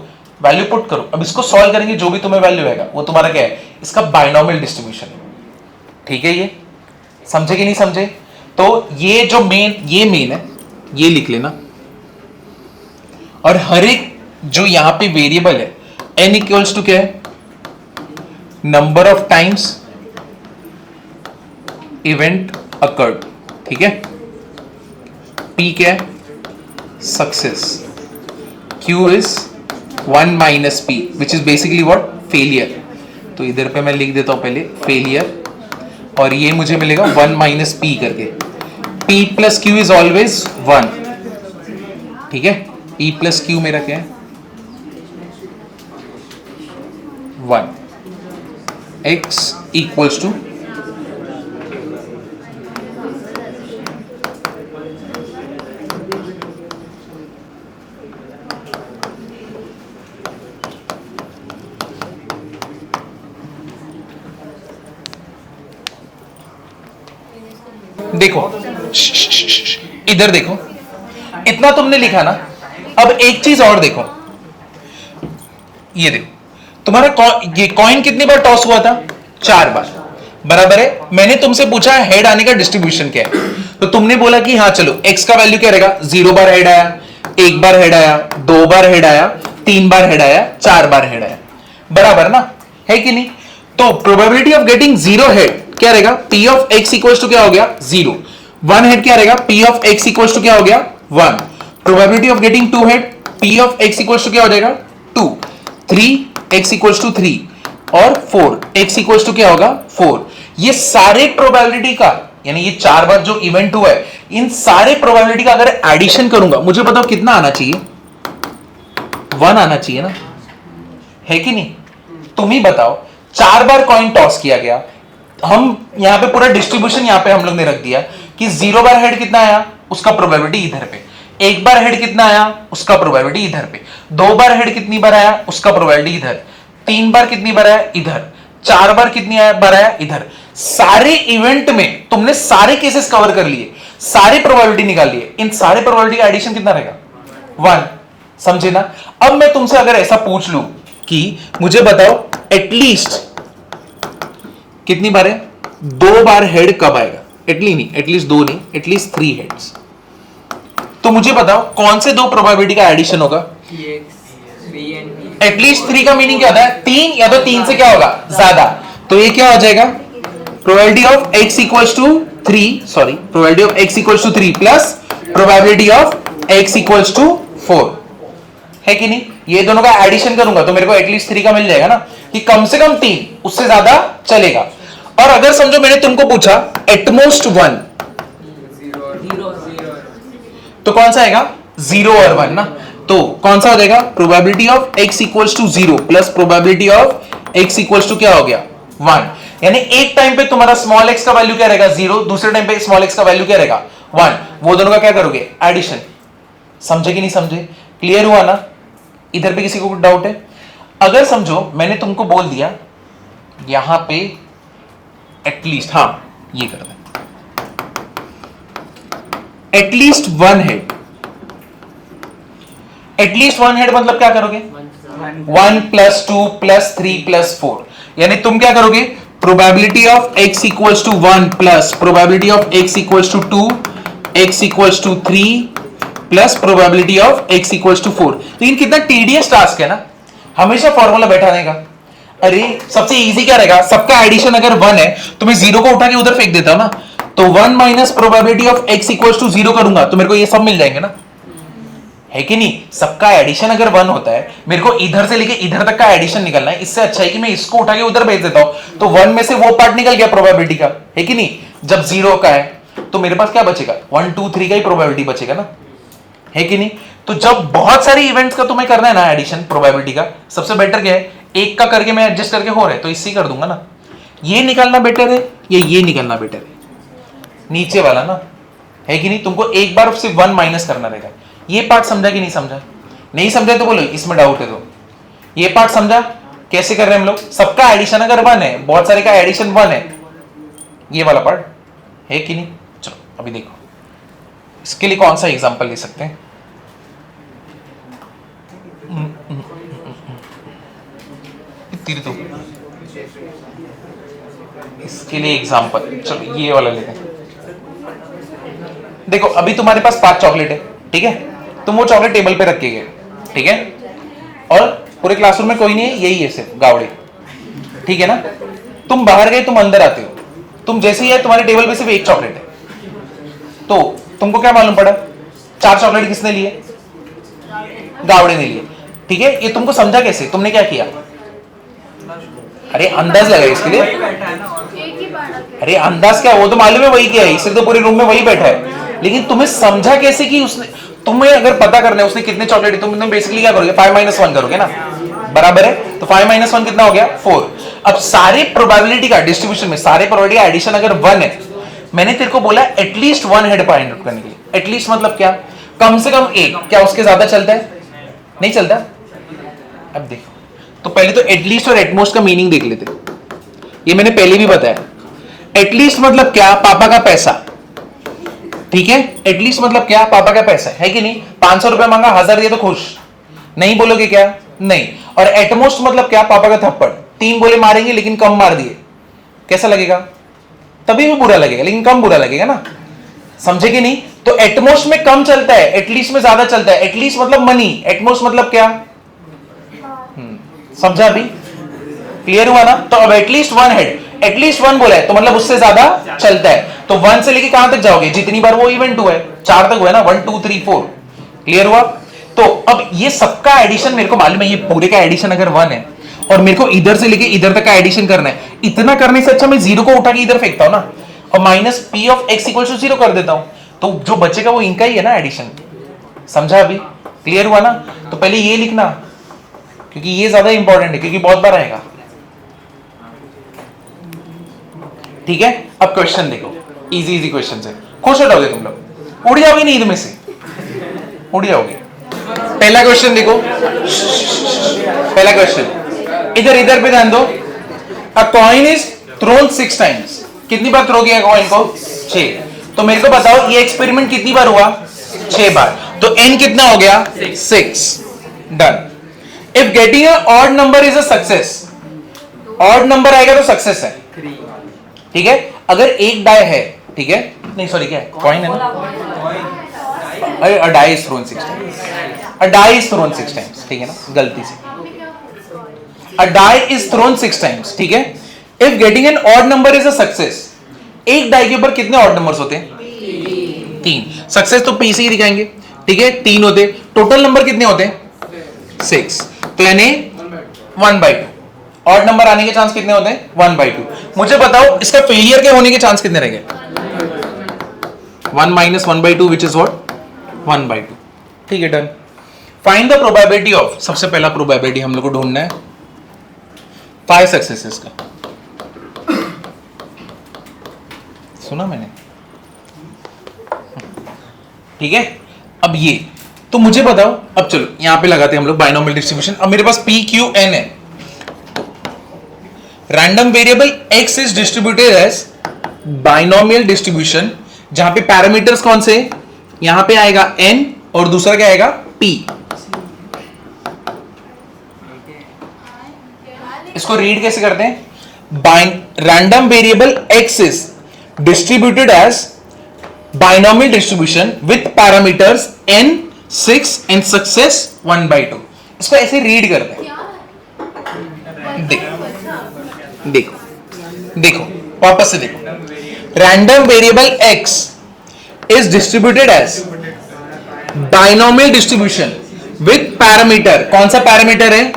वैल्यू पुट करो। अब इसको सॉल्व करेंगे, जो भी तुम्हें वैल्यू आएगा वो तुम्हारा क्या है? इसका बाइनोमियल डिस्ट्रीब्यूशन है। ठीक है, ये समझे कि नहीं समझे? तो ये जो ये मेन है, ये लिख लेना। और हर एक जो यहां पे वेरिएबल है, n इक्वल्स टू क्या है? Number of times event occurred. ठीक है, P क्या है? Success. Q is 1 minus P which is basically what? Failure. तो इधर पे मैं लिख देता हूं पहले फेलियर, और ये मुझे मिलेगा 1 माइनस P करके। P plus Q is always 1। ठीक है, P प्लस Q मेरा क्या है? 1। X इक्वल्स टू देखो, इधर देखो, इतना तुमने लिखा ना। अब एक चीज और देखो, ये देखो, तुम्हारा ये कॉइन कितनी बार टॉस हुआ था? 4 बार। बराबर है। मैंने तुमसे पूछा हेड आने का डिस्ट्रीब्यूशन क्या है, तो तुमने बोला कि हाँ चलो x का वैल्यू क्या रहेगा? 0 बार हेड आया, 1 बार हेड आया, 2 बार हेड आया, 3 बार हेड आया, 4 बार हेड आया। बराबर ना, है कि नहीं? तो प्रोबेबिलिटी ऑफ गेटिंग 0 हेड क्या रहेगा? P of x equals to क्या हो गया? 0। 1 हेड क्या रहेगा? P of x equals to क्या हो गया? 1। Probability of getting 2 head, P of x equals to क्या हो जाएगा? 2। 3 x इक्वल्स टू 3 और 4 x इक्वल्स टू क्या होगा? 4। ये सारे प्रोबेबिलिटी का यानी ये 4 बार जो इवेंट हुआ है, इन सारे प्रोबेबिलिटी का अगर एडिशन करूंगा, मुझे बताओ कितना आना चाहिए? 1 आना चाहिए ना, है कि नहीं? तुम ही बताओ। 4 बार कॉइन टॉस किया गया, हम यहां पे पूरा डिस्ट्रीब्यूशन यहां पे हम लोग ने रख दिया कि 0 बार हेड कितना आया, उसका प्रोबेबिलिटी इधर पे, 1 बार हेड कितना आया, उसका प्रोबेबिलिटी इधर पे, 2 बार हेड कितनी बार आया, उसका प्रोबेबिलिटी इधर, 3 बार कितनी बार आया इधर, 4 बार कितनी बार आया इधर। सारे इवेंट में तुमने सारे केसेस कवर कर लिए, सारे प्रोबेबिलिटी निकाल लिए, इन सारे प्रोबेबिलिटी का एडिशन कितना रहेगा? 1। समझे ना? अब मैं तुमसे अगर ऐसा पूछ लूं कि मुझे बताओ एटलीस्ट कितनी बार है, 2 बार हेड कब आएगा? एटलीस्ट 2 नहीं, एटलीस्ट 3 हेड्स। तो मुझे बताओ कौन से 2 प्रोबेबिलिटी का एडिशन होगा? एटलीस्ट 3 का मीनिंग क्या होता है? 3 या तो 3 से क्या होगा? ज्यादा। तो ये क्या हो जाएगा? Probability of x equals to 3, sorry, probability of x equals to 3 plus probability of x equals to 4, है कि नहीं? ये दोनों का एडिशन करूंगा तो मेरे को एटलीस्ट 3 का मिल जाएगा ना, कि कम से कम 3, उससे ज्यादा चलेगा। और अगर समझो मैंने तुमको पूछा एटमोस्ट 1, तो कौन सा आएगा? 0 और 1 ना। तो कौन सा हो जाएगा? Probability of x equals to 0 plus probability of x equals to क्या हो गया? 1। यानी एक टाइम पे तुम्हारा स्मॉल x का वैल्यू क्या रहेगा? 0, दूसरे टाइम पे स्मॉल x का वैल्यू क्या रहेगा? 1। वो दोनों का क्या करोगे? एडिशन। समझे कि नहीं समझे? क्लियर हुआ ना? इधर पे किसी को कुछ डाउट है? अगर समझो मैंने तुमको बोल दिया यहां पे एटलीस्ट, हाँ ये कर दे, एटलीस्ट 1 हेड। एटलीस्ट 1 हेड मतलब क्या करोगे? 1 प्लस 2 प्लस 3 प्लस 4, यानी तुम क्या करोगे? Probability of x equals to 1 plus probability of x equals to 2, x equals to 3 plus probability of x equals to 4। लेकिन कितना टीडियस टास्क है ना, हमेशा फॉर्मूला बैठाने का। अरे सबसे इजी क्या रहेगा? सबका एडिशन अगर 1 है तो मैं 0 को उठा के उधर फेंक देता हूं ना, तो 1 minus probability of x equals to 0 करूंगा तो मेरे को ये सब मिल जाएंगे ना, है कि नहीं? सबका एडिशन अगर 1 होता है, मेरे को इधर से लेके इधर तक का एडिशन निकलना है, इससे अच्छा है कि मैं इसको उठा के उधर भेज देता हूं, तो 1 में से वो पार्ट निकल गया प्रोबेबिलिटी का, है कि नहीं? जब 0 का है तो मेरे पास क्या बचेगा? 1 2 3 का ही प्रोबेबिलिटी बचेगा ना, है कि नहीं? तो जब बहुत सारे इवेंट्स का तुम्हें करना है ना एडिशन प्रोबेबिलिटी का, सबसे बेटर क्या है? एक का करके मैं एडजस्ट करके हो रहा है तो इससे कर दूंगा ना। ये निकालना बेटर है या ये निकालना बेटर है? नीचे वाला ना, है कि नहीं? तुमको एक बार सिर्फ 1 माइनस करना रहेगा। ये पार्ट समझा कि नहीं समझा? नहीं समझा तो बोलो इसमें डाउट है तो। ये पार्ट समझा कैसे कर रहे हैं हम लोग? सबका एडिशन अगर 1 है, बहुत सारे का एडिशन 1 है, ये वाला पार्ट, है कि नहीं? चलो अभी देखो इसके लिए कौन सा एग्जांपल ले सकते हैं। तो इसके लिए एग्जांपल, चलो ये वाला लेते हैं। देखो अभी तुम्हारे पास 5 चॉकलेट है, ठीक है? तुम वो चॉकलेट टेबल पे रख के गए, ठीक है? और पूरे क्लासरूम में कोई नहीं है, यही है सिर्फ गावड़े, ठीक है ना? तुम बाहर गए, तुम अंदर आते हो, तुम जैसे ही है तुम्हारे टेबल पे सिर्फ 1 चॉकलेट है, तो तुमको क्या मालूम पड़ा? 4 चॉकलेट किसने लिए? गावड़े ने लिए, ठीक है? ये तुमको समझा कैसे? तुमने क्या किया? अरे अंदाज लगाए इसके लिए। अरे अंदाज क्या, वो तो मालूम है वही क्या है, इसलिए तो पूरे रूम में वही बैठा है। लेकिन तुम्हें समझा कैसे कि उसने, तुम्हें अगर पता करना है उसने कितने चॉकलेट, तुम बेसिकली क्या करोगे? 5 - 1 करोगे ना, बराबर है? तो 5 - 1 कितना हो गया? 4। अब सारे प्रोबेबिलिटी का डिस्ट्रीब्यूशन में सारे प्रोबेबिलिटी का एडिशन अगर 1 है, मैंने तेरे को बोला एटलीस्ट 1 हेड फाइंड आउट करने के लिए। एटलीस्ट मतलब क्या? कम से कम 1। क्या उसके ज्यादा चलता है? नहीं चलता। अब देखो, तो पहले तो एटलीस्ट और एटमोस्ट का मीनिंग देख लेते। ये मैंने पहले भी बताया। एटलीस्ट मतलब क्या? पापा का पैसा, ठीक है? एटलीस्ट मतलब क्या? पापा का पैसा, है कि नहीं? 500 रुपए मांगा, 1000 दिए तो खुश नहीं बोलोगे क्या? नहीं। और एटमोस्ट मतलब क्या? पापा का थप्पड़, 3 बोले मारेंगे लेकिन कम मार दिए, कैसा लगेगा? तभी भी बुरा लगेगा, लेकिन कम बुरा लगेगा ना, समझे कि नहीं? तो एटमोस्ट में कम चलता है, एटलीस्ट में ज्यादा चलता है। एटलीस्ट मतलब मनी, एटमोस्ट मतलब क्या? समझा? अभी क्लियर हुआ ना? तो अब एटलीस्ट 1 हेड, एटलीस्ट 1 बोला है तो मतलब उससे ज्यादा चलता है। तो 1 से लेके कहां तक जाओगे? जितनी बार वो इवेंट हुआ है, 4 तक हुआ है ना, 1 2 3 4। क्लियर हुआ? तो अब ये सबका एडिशन मेरे को मालूम है, ये पूरे का एडिशन अगर 1 है और मेरे को इधर से लेके इधर तक का एडिशन करना है, इतना करने से अच्छा मैं 0 को उठा के इधर फेंकता हूं ना, और minus p of x equal to 0 कर देता हूं, तो जो बचेगा वो इनका ही है ना एडिशन। समझा अभी? क्लियर हुआ ना? तो पहले ये लिखना, क्योंकि ये ज्यादा इंपॉर्टेंट है, क्योंकि बहुत बार आएगा। ठीक है, अब क्वेश्चन देखो, इजी इजी क्वेश्चन है, खुश हो जाओगे तुम लोग, उड़ जाओगे नींद में से, उड़ जाओगे। पहला क्वेश्चन देखो, पहला क्वेश्चन इधर इधर पे ध्यान दो। अ कॉइन इज थ्रोन 6 टाइम्स, कितनी बार थ्रो किया कॉइन को? 6। तो मेरे को बताओ ये एक्सपेरिमेंट कितनी बार हुआ? 6 बार। तो n कितना हो गया? 6। Done. If getting a odd number is a success, odd number आएगा तो सक्सेस है, ठीक है। अगर एक डाई है, ठीक है, नहीं सॉरी क्या है, कॉइन है ना, अरे a die is thrown 6 times, a die is thrown 6 times, ठीक है ना, गलती से a die is thrown 6 times, ठीक है। If getting an odd number is a success, एक डाई के ऊपर कितने ऑड नंबर्स होते हैं? 3। सक्सेस तो पी से ही दिखाएंगे, ठीक है, 3 होते। टोटल नंबर कितने होते हैं? 6। तो यानी 1/2। ऑड नंबर आने के चांस कितने होते हैं? 1/2। मुझे बताओ इसका फेलियर के होने के चांस कितने रहेंगे? 1 minus 1/2 which is what? 1/2। ठीक है, done. Find the probability of, सबसे पहला प्रोबेबिलिटी हम लोग को ढूंढना है 5 सक्सेसेस का। सुना मैंने? ठीक है, अब ये तो मुझे बताओ, अब चलो यहां पे लगाते हैं हम लोग बाइनोमियल डिस्ट्रीब्यूशन। अब मेरे पास p q n है, random variable x is distributed as binomial distribution, जहां पे पैरामीटर्स कौन से? यहां पे आएगा n और दूसरा क्या आएगा? p। इसको रीड कैसे करते हैं? Random variable x is distributed as binomial distribution with parameters n 6 and success 1/2। इसको ऐसे रीड करते हैं। देखो देखो देखो, वापस से देखो। Random variable x is distributed as binomial distribution with parameter, कौन सा पैरामीटर है?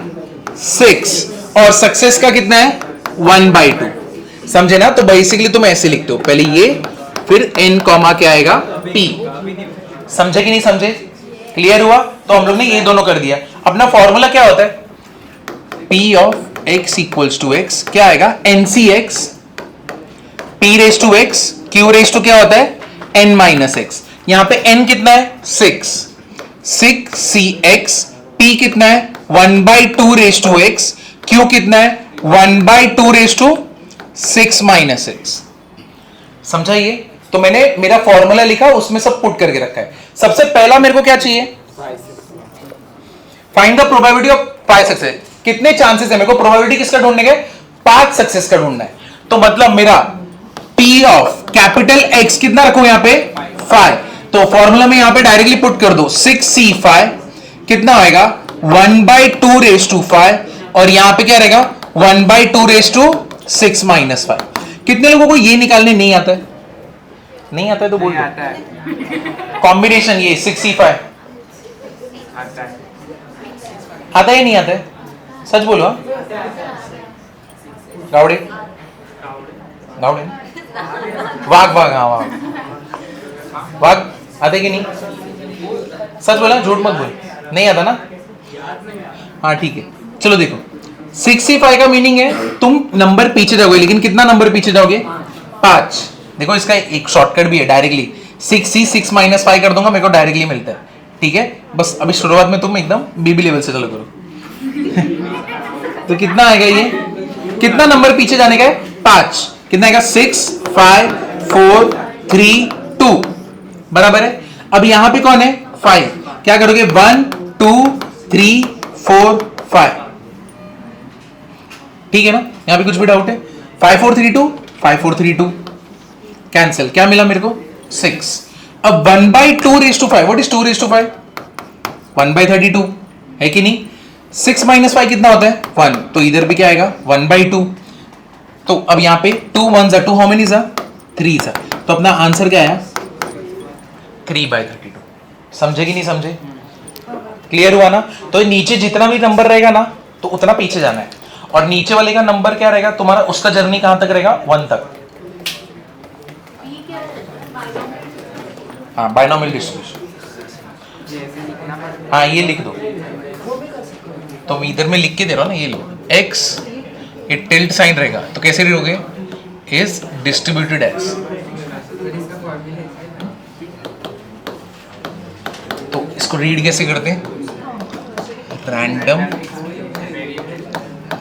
6, और सक्सेस का कितना है? 1/2। समझे ना? तो बेसिकली तुम ऐसे लिखते हो, पहले ये, फिर n कॉमा क्या आएगा? p। समझे कि नहीं समझे? क्लियर हुआ? तो हम लोग ने ये दोनों कर दिया। अपना फॉर्मूला क्या होता है? p of x equals to x, क्या आएगा? ncx p raise to x, q raise to क्या होता है? n minus x। यहां पे n कितना है? 6 6cx, p कितना है? 1/2 रेस टू x, q कितना है? 1/2 रेस टू 6 माइनस x। समझा ये? तो मैंने मेरा फॉर्मूला लिखा, उसमें सब पुट करके रखा है। सबसे पहला मेरे को क्या चाहिए? Find the probability of 5 success. कितने चांसेस है मेरे को? प्रोबेबिलिटी किसका ढूंढने के? 5 सक्सेस का ढूंढना है। तो मतलब मेरा p ऑफ कैपिटल x कितना रखूं यहां पे? 5। तो फॉर्मूला में यहां पे डायरेक्टली पुट कर दो, 6c5 कितना आएगा? 1/2 रेस टू 5, और यहां पे क्या रहेगा? 1/2 रेस टू 6 माइनस 5। कितने लोगों को ये निकालने नहीं आता है? नहीं आता है तो बोल दो। आता है, कॉम्बिनेशन ये 6c5 आता है। आता है नहीं आता है? सच बोलो। हाँ? गावड़े गावड़े वाघ वाघ, हाँ वाघ वाघ आते कि नहीं? सच बोला, झूठ मत बोल। नहीं आता ना? हाँ ठीक है, चलो देखो 6c5 का मीनिंग है तुम नंबर पीछे जाओगे, लेकिन कितना नंबर पीछे जाओगे? 5। देखो इसका एक शॉर्टकट भी है, डायरेक्टली 6c 6 माइनस 5 कर दूंगा, मेरे को डायरेक्टली मिलता है। ठीक है, बस अभी शुरुआत में तुम एकदम बीबी लेवल से चलो करो। तो कितना आएगा ये? कितना नंबर पीछे जाने का है? 5। कितना आएगा? 6 5 4 3 2 बराबर है। अब यहां पे कौन है? 5। क्या करोगे? 1 2 3 4 5। ठीक है ना? यहां पे कुछ भी डाउट है? 5 4 3 2 5 4 3 2 कैंसिल। क्या मिला मेरे को? 6। अब 1/2 raise to 5, what is 2 raise to 5? 1/32 है कि नहीं? 6 माइनस 5 कितना होता है? 1। तो इधर भी क्या आएगा? 1/2। तो अब यहां पे 2 1s are 2, how many are? 3s are। तो अपना आंसर क्या आया? 3/32। समझे कि नहीं समझे? क्लियर हुआ ना? तो नीचे जितना भी नंबर रहेगा ना, तो उतना पीछे जाना है, और नीचे वाले का नंबर क्या रहेगा तुम्हारा? उसका जर्नी कहां तक रहेगा? 1 तक। हाँ बाइनोमियल डिस्ट्रीब्यूशन, हाँ ये लिख दो, तो मैं इधर में लिख के दे रहा हूँ ना, ये लो x, ये टिल्ट साइन रहेगा तो कैसे लिखोगे, इज डिस्ट्रीब्यूटेड एज, तो इसको रीड कैसे करते हैं,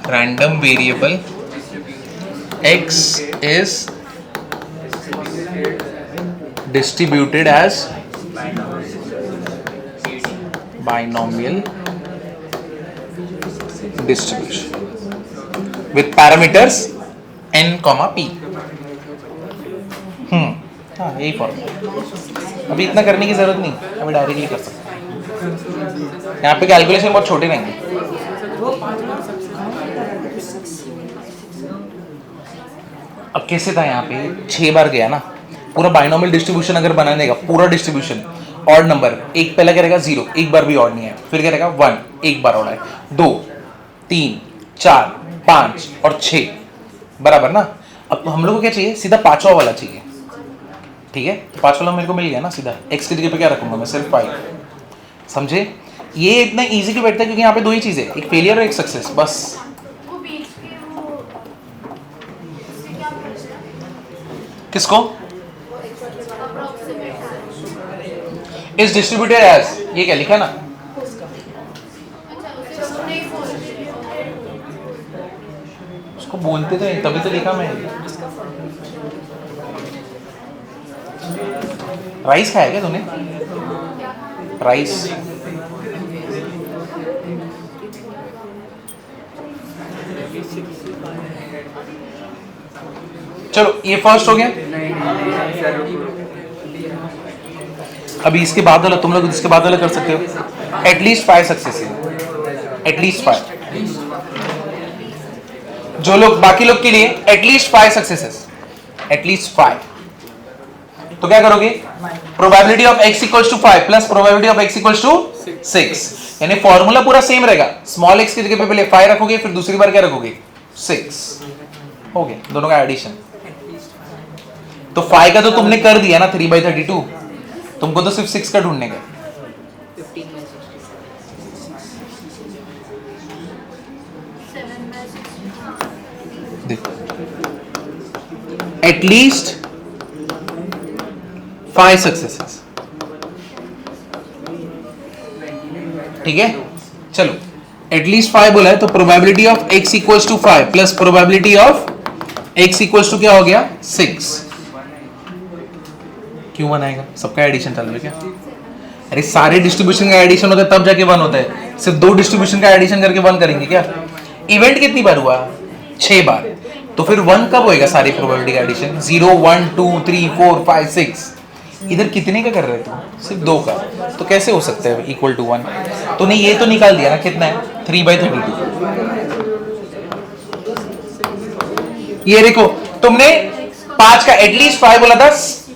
random variable x is distributed as binomial distribution with parameters n, p. हाँ यही फॉर्मूला, अभी इतना करने की जरूरत नहीं, अभी डायरेक्टली कर सकते हैं, यहाँ पे कैलकुलेशन बहुत छोटे रहेंगे। अब कैसे था यहाँ पे 6 बार गया ना, पूरा बाइनोमियल डिस्ट्रीब्यूशन अगर बनाने का पूरा डिस्ट्रीब्यूशन, ऑड नंबर एक पहला क्या रहेगा 0, एक बार भी ऑड नहीं है, फिर क्या रहेगा 1, एक बार ऑड है, 2 3 4 5 और 6 बराबर ना। अब हम लोग को क्या चाहिए, सीधा पांचवा वाला चाहिए, ठीक है, तो पांचवा वाला मेरे को मिल गया ना, सीधा x की जगह पे क्या रखूंगा मैं, सिर्फ 5, समझे। ये इतना इजी क्यों बैठता है, क्योंकि यहाँ पे दो ही चीजें, एक फेलियर और एक सक्सेस, बस। किसको, इज डिस्ट्रीब्यूटेड एज, ये क्या लिखा ना, उसको बोलते तो नहीं, तभी तो लिखा मैं। राइस खाया क्या तूने, राइस, चलो ये फर्स्ट हो गया। अभी इसके बाद वाला तुम लोग इसके बाद वाला कर सकते हो, एटलीस्ट 5 सक्सेस, एटलीस्ट 5, जो लोग बाकी लोग के लिए एटलीस्ट 5 सक्सेसेस, एटलीस्ट 5, तो क्या करोगे, probability of x equals to 5 plus probability of x equals to 6, यानी फॉर्मूला पूरा सेम रहेगा, स्मॉल x की जगह पे पहले 5 रखोगे, फिर दूसरी बार क्या रखोगे 6, हो गया दोनों का एडिशन। तो 5 का तो तुमने कर दिया ना 3/32, तुमको तो सिर्फ 6 का ढूंढने का। देखो एटलीस्ट 5 सक्सेसेस, ठीक है। चलो एटलीस्ट 5 बोला है, तो probability of x equals to 5 plus probability of x equals to क्या हो गया 6। क्यों बनाएगा, सबका एडिशन चल रहा है क्या, अरे सारे डिस्ट्रीब्यूशन का एडिशन होता है तब जाके 1 होता है, सिर्फ 2 डिस्ट्रीब्यूशन का एडिशन करके 1 करेंगे क्या। इवेंट कितनी बार हुआ, 6 बार, तो फिर 1 कब होएगा सारी प्रोबेबिलिटी का एडिशन, 0 1 2 3 4 5 6, इधर कितने का कर रहे थे, सिर्फ 2 का, तो कैसे हो सकता है इक्वल टू 1, तो नहीं ये तो निकाल दिया ना, कितना है 3/32। ये देखो तुमने 5 का एटलीस्ट 5 बोला था,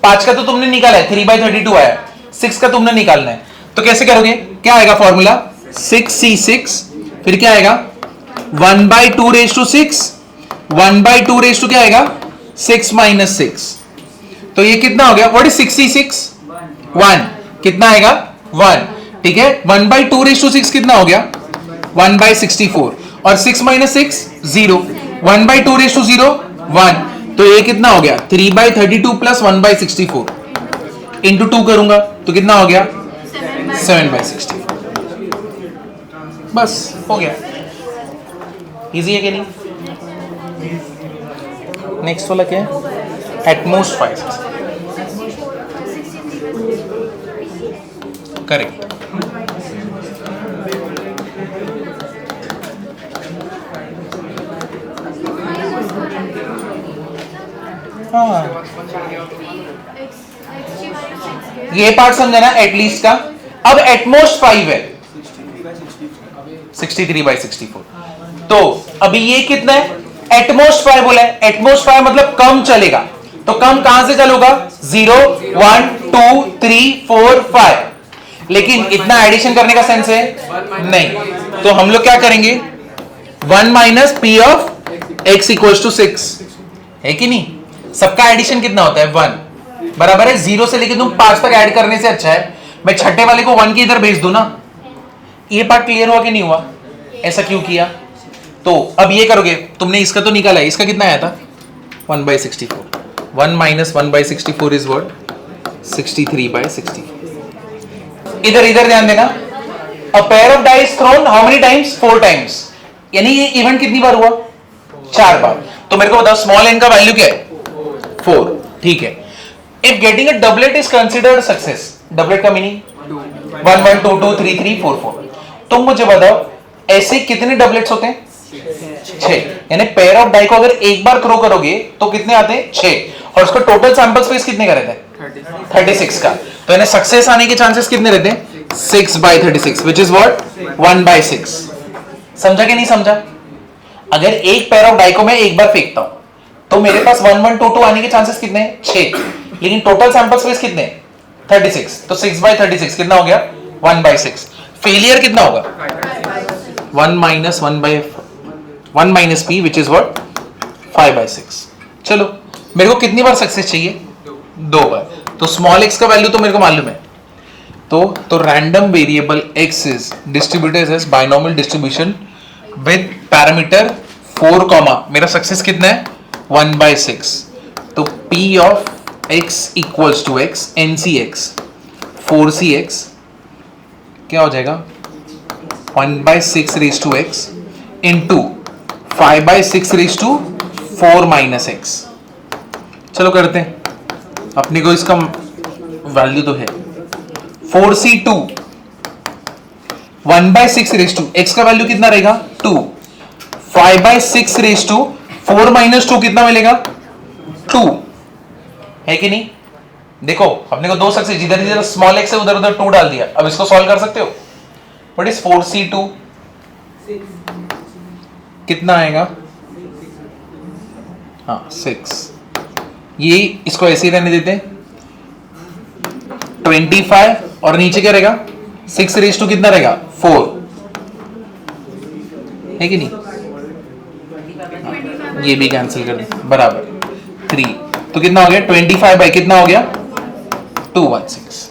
5 का तो तुमने निकाला है, 3/32 आया, 6 का तुमने निकालना है, तो कैसे करोगे, क्या आएगा फॉर्मूला 6c6, फिर क्या आएगा 1/2 रेज़ टू 6, 1/2 रेज़ टू क्या आएगा 6 - 6, तो ये कितना हो गया, व्हाट इज 6c6, 1, कितना आएगा 1, ठीक है। 1/2 रेज़ टू 6 कितना हो गया 1/64, और 6 - 6 0, 1/2 रेज़ टू 0 1, तो ये कितना हो गया 3/32 प्लस 1/64, इंटू 2 करूंगा तो कितना हो गया 7/64, बस हो गया, इजी है कि नहीं। नेक्स्ट वाला क्या है, एटमोस्ट 5, करेक्ट। हाँ ये पार्ट समझा ना एटलीस्ट का। अब एटमोस्ट 5 है 63/64, तो अभी ये कितना है, एटमोस्ट 5 बोला है, एटमोस्ट 5 मतलब कम चलेगा, तो कम कहां से चलूगा 0 1 2 3 4 5, लेकिन इतना एडिशन करने का सेंस है नहीं, तो हम लोग क्या करेंगे 1 minus p of x equals to 6, है कि नहीं। सबका एडिशन कितना होता है 1, बराबर है 0 से लेके तुम 5 तक ऐड करने से अच्छा है मैं छठे वाले को 1 के इधर भेज दूं ना। ये पार्ट क्लियर हुआ कि नहीं हुआ? ऐसा क्यों किया? तो अब ये करोगे, तुमने इसका तो निकाला है, इसका कितना आया था 1/64। 1 - 1/64 इज व्हाट? 63/64। इधर इधर ध्यान देना, a pair of dice thrown how many times? 4 times, यानी ये इवेंट कितनी बार हुआ? 4 बार। तो मेरे को बताओ स्मॉल n का वैल्यू क्या है? 4। ठीक है। If getting a doublet is considered success, doublet का मीनिंग 1 1 2 2 3 3 4 4। तुम मुझे बताओ ऐसे कितने डबलेट्स होते हैं? 6। यानी पेयर ऑफ डाई को अगर एक बार थ्रो करोगे तो कितने आते हैं? 6। और उसका टोटल सैंपल स्पेस कितने का रहता है? 36 का। तो यानी सक्सेस आने के चांसेस कितने रहते हैं? 6/36 विच इज व्हाट? 1/6। समझा कि नहीं समझा? अगर एक पेयर ऑफ डाई को मैं एक बार फेंकता हूं तो मेरे पास 1 1 2 2 आने के चांसेस कितने हैं? 6। लेकिन टोटल सैंपल स्पेस कितने? 36। तो 6/36 कितना हो गया? 1/6। फेलियर कितना होगा? 1 - p विच इज व्हाट? 5/6। चलो मेरे को कितनी बार सक्सेस चाहिए? 2 बार। तो स्मॉल x का वैल्यू तो मेरे को मालूम है, तो random variable x is distributed as binomial distribution with parameter 4, मेरा सक्सेस कितना है? 1/6। तो p of x equals to x NCx 4cx क्या हो जाएगा? 1/6 raise to x into 5/6 × 4 - x। चलो करते हैं, अपने को इसका वैल्यू तो है 4c2 1/6 रेज टू x का वैल्यू कितना रहेगा? 2। 5/6 रेज टू 4 - 2 कितना मिलेगा? 2 है कि नहीं? देखो अपने को 2 सक्सेस, जिधर जिधर स्मॉल x है उधर उधर 2 डाल दिया। अब इसको सॉल्व कर सकते हो। What is 4c2? कितना आएगा? हाँ 6। ये इसको ऐसे ही रहने देते हैं 25 और नीचे क्या रहेगा? 6 रेज टू कितना रहेगा? 4 है कि नहीं? ये भी कैंसिल कर दे बराबर 3। तो कितना हो गया? 25 बाई कितना हो गया? 216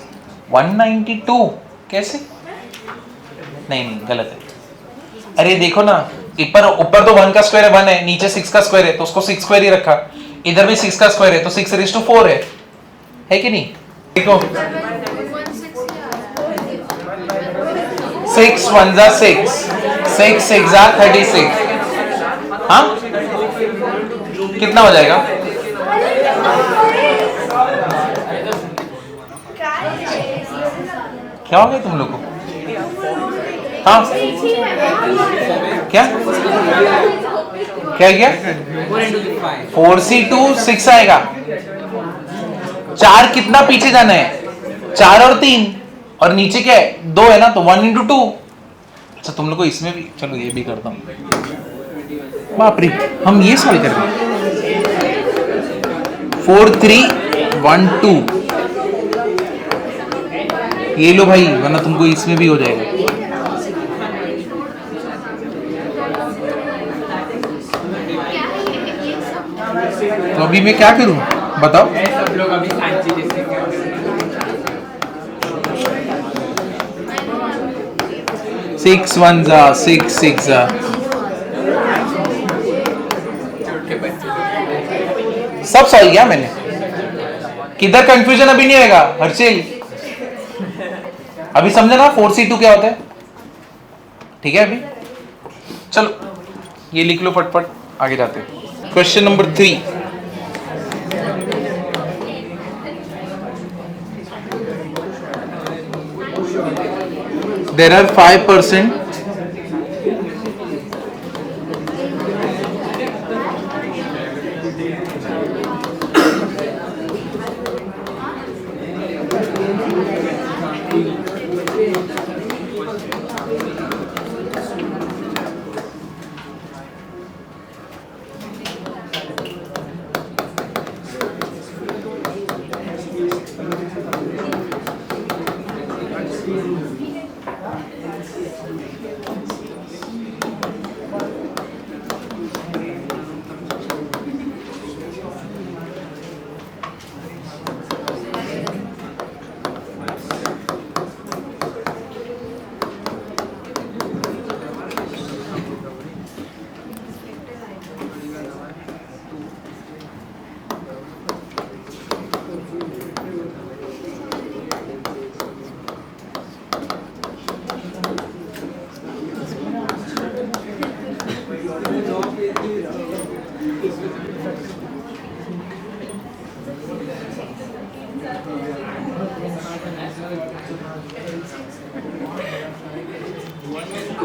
192। कैसे? नहीं गलत है। अरे देखो ना, ऊपर तो 1 का स्क्वायर है 1 है, नीचे 6 का स्क्वायर है तो उसको 6 स्क्वायर ही रखा। इधर भी 6 का स्क्वायर है तो 6 रेज टू 4 है कि नहीं? देखो 6 1 जा 6 6 6 जा 36। हाँ कितना हो जाएगा? क्या हो गया तुम लोग को? हाँ क्या क्या क्या? 4c2 6 आएगा। 4 कितना पीछे जाना है? 4 और 3 और नीचे क्या है? 2 है ना, तो 1 × 2। अच्छा तुम लोग को इसमें भी, चलो ये भी करता हूँ। बाप रे, हम ये सॉल्व कर रहे हैं। 4 3 1 2। ये लो भाई, वरना तुमको इसमें भी हो जाएगा। तो अभी मैं क्या करूं बताओ? सब लोग अभी सांची जैसे 6 1 जा 6 6 जा। सब सॉल्व किया मैंने। किधर कंफ्यूजन अभी नहीं होगा हर्षिल? अभी समझे ना 4c2 क्या होता है? ठीक है अभी चलो ये लिख लो फटफट, आगे जाते हैं। Question number 3। There are 5%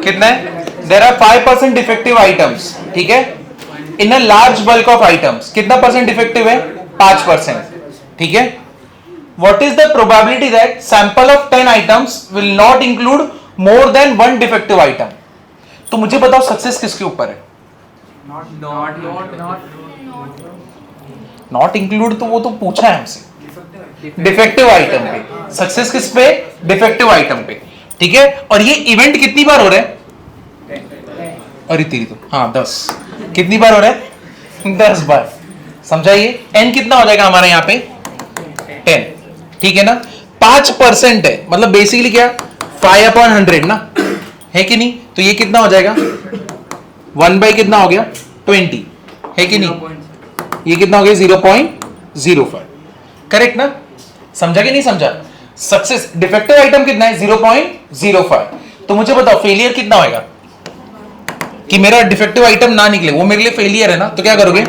कितना है? देयर आर 5% डिफेक्टिव आइटम्स, ठीक है, in a large bulk of items. कितना परसेंट डिफेक्टिव है? 5%, ठीक है. What is the probability that sample of 10 items will not include more than 1 defective item? तो मुझे बताओ सक्सेस किसके ऊपर है? नॉट इंक्लूड तो वो तो पूछा है हमसे, डिफेक्टिव आइटम पे. सक्सेस किस पे? डिफेक्टिव आइटम पे, ठीक है. और ये इवेंट कितनी बार हो रहा है? अरे तेरी तो, हाँ 10. कितनी बार हो रहा है? 10 बार. समझाइए. n कितना हो जाएगा हमारे यहाँ पे? 10, ठीक है ना. 5% है, मतलब बेसिकली क्या? 5/100 ना, है कि नहीं? तो ये कितना हो जाएगा? 1 बाई कितना हो गया? 20, है कि नहीं? ये कितना हो गया? 0.05. करेक्ट ना? समझा कि नहीं समझा? सक्सेस डिफेक्टिव आइटम कितना है? 0.05. तो मुझे बताओ फेलियर कितना होगा? कि मेरा डिफेक्टिव आइटम ना निकले, वो मेरे लिए फेलियर है ना. तो क्या करोगे?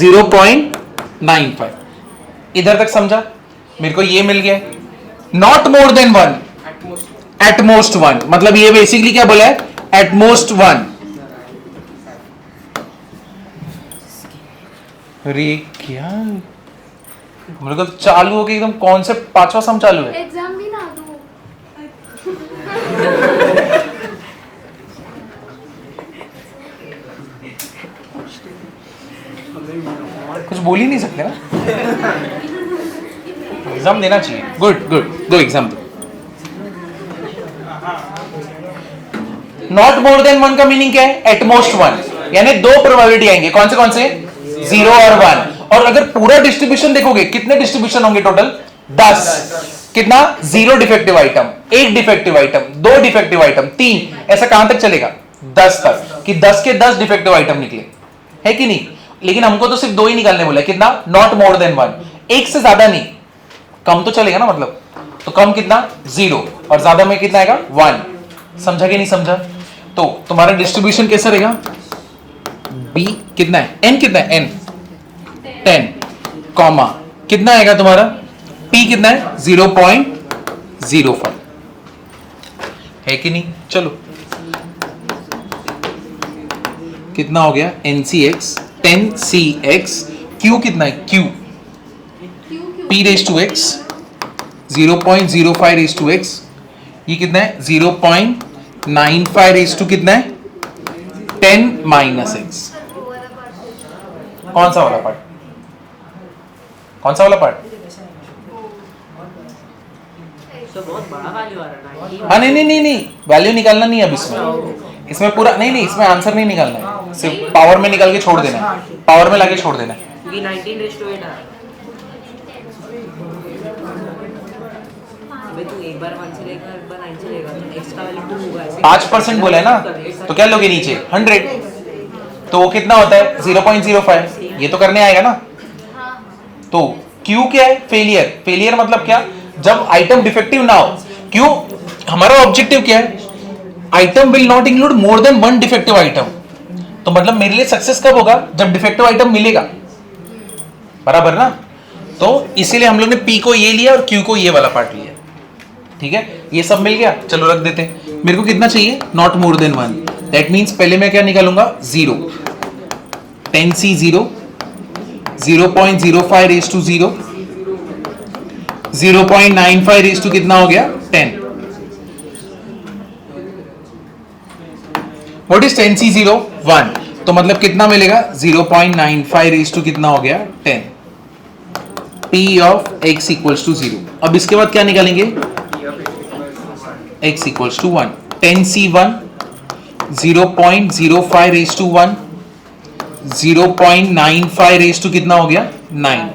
0.95. इधर तक समझा? मेरे को ये मिल गया. Not more than 1, at most 1. मतलब ये बेसिकली क्या बोला है? At most 1. अरे क्या मेरे को चालू हो गया एकदम. कौन से 5वां सम चालू है? एग्जाम भी ना दो. कुछ बोल ही नहीं सकते ना. एग्जाम देना चाहिए. गुड गुड, दो एग्जाम दो. नॉट मोर देन 1 का मीनिंग क्या है? At most 1. यानी 2 प्रोबेबिलिटी आएंगे. कौन से? 0 और 1. और अगर पूरा डिस्ट्रीब्यूशन देखोगे, कितने डिस्ट्रीब्यूशन होंगे टोटल? 10. कितना? 0 defective item, 1 defective item, 2 defective item, 3. ऐसा कहां तक चलेगा? 10 तक. कि 10 के 10 डिफेक्टिव आइटम निकले, है कि नहीं? लेकिन हमको तो सिर्फ 2 ही निकालने बोला. कितना? Not more than 1. 1 से ज्यादा नहीं. कम तो चलेगा ना, मतलब. तो कम कितना? 0. और ज्यादा में कितना आएगा? 1. समझा कि नहीं समझा? तो तुम्हारा डिस्ट्रीब्यूशन कैसा रहेगा? बी कितना है? n कितना है? n 10, कॉमा कितना आएगा तुम्हारा? p कितना है? 0.05, है कि नहीं? चलो कितना हो गया? NCX 10CX. q कितना है? q p raise to x 0.05 raise to x. ये कितना है? 0.95 रेज टू कितना है? 10 माइनस x. कौन सा वाला पार्ट? कौन सा वाला पार्ट? तो बहुत बड़ा वैल्यू आ रहा है. हाँ नहीं, वैल्यू निकालना नहीं अब इसमें पूरा नहीं, इसमें आंसर नहीं निकालना है. सिर्फ पावर में निकाल के छोड़ देना है. पावर में लाके छोड़ देना है. क्योंकि 19:8 आ रहा है. अबे तू एक बार 1 से लेकर एक बार 9 से लेगा तो x का वैल्यू 2 होगा. 5% बोला है ना, तो क्या लोगे नीचे? 100. तो वो कितना होता है? 0.05. ये तो करने आएगा ना. तो Q क्या है? फेलियर. फेलियर मतलब क्या? जब आइटम डिफेक्टिव ना हो. क्यों? हमारा ऑब्जेक्टिव क्या है? Item will not include more than 1 defective item. तो मतलब मेरे लिए सक्सेस कब होगा? जब डिफेक्टिव आइटम मिलेगा. बराबर ना? तो इसीलिए हम लोग ने P को ये लिया और Q को ये वाला पार्ट लिया. ठीक है, ये सब मिल गया. चलो रख देते. मेरे को कितना चाहिए? Not more than 1. That means पहले मैं क्या निकालूंगा? 0. 10C0 0.05 raise to 0, 0.95 raise to कितना हो गया? 10. What is 10C0? 1. तो मतलब कितना मिलेगा? 0.95 रेज टू कितना हो गया? 10. P of x equals to 0. अब इसके बाद क्या निकालेंगे? x equals to 1. 10C1 0.05 raise to 1, 0.95 raise to कितना हो गया? 9.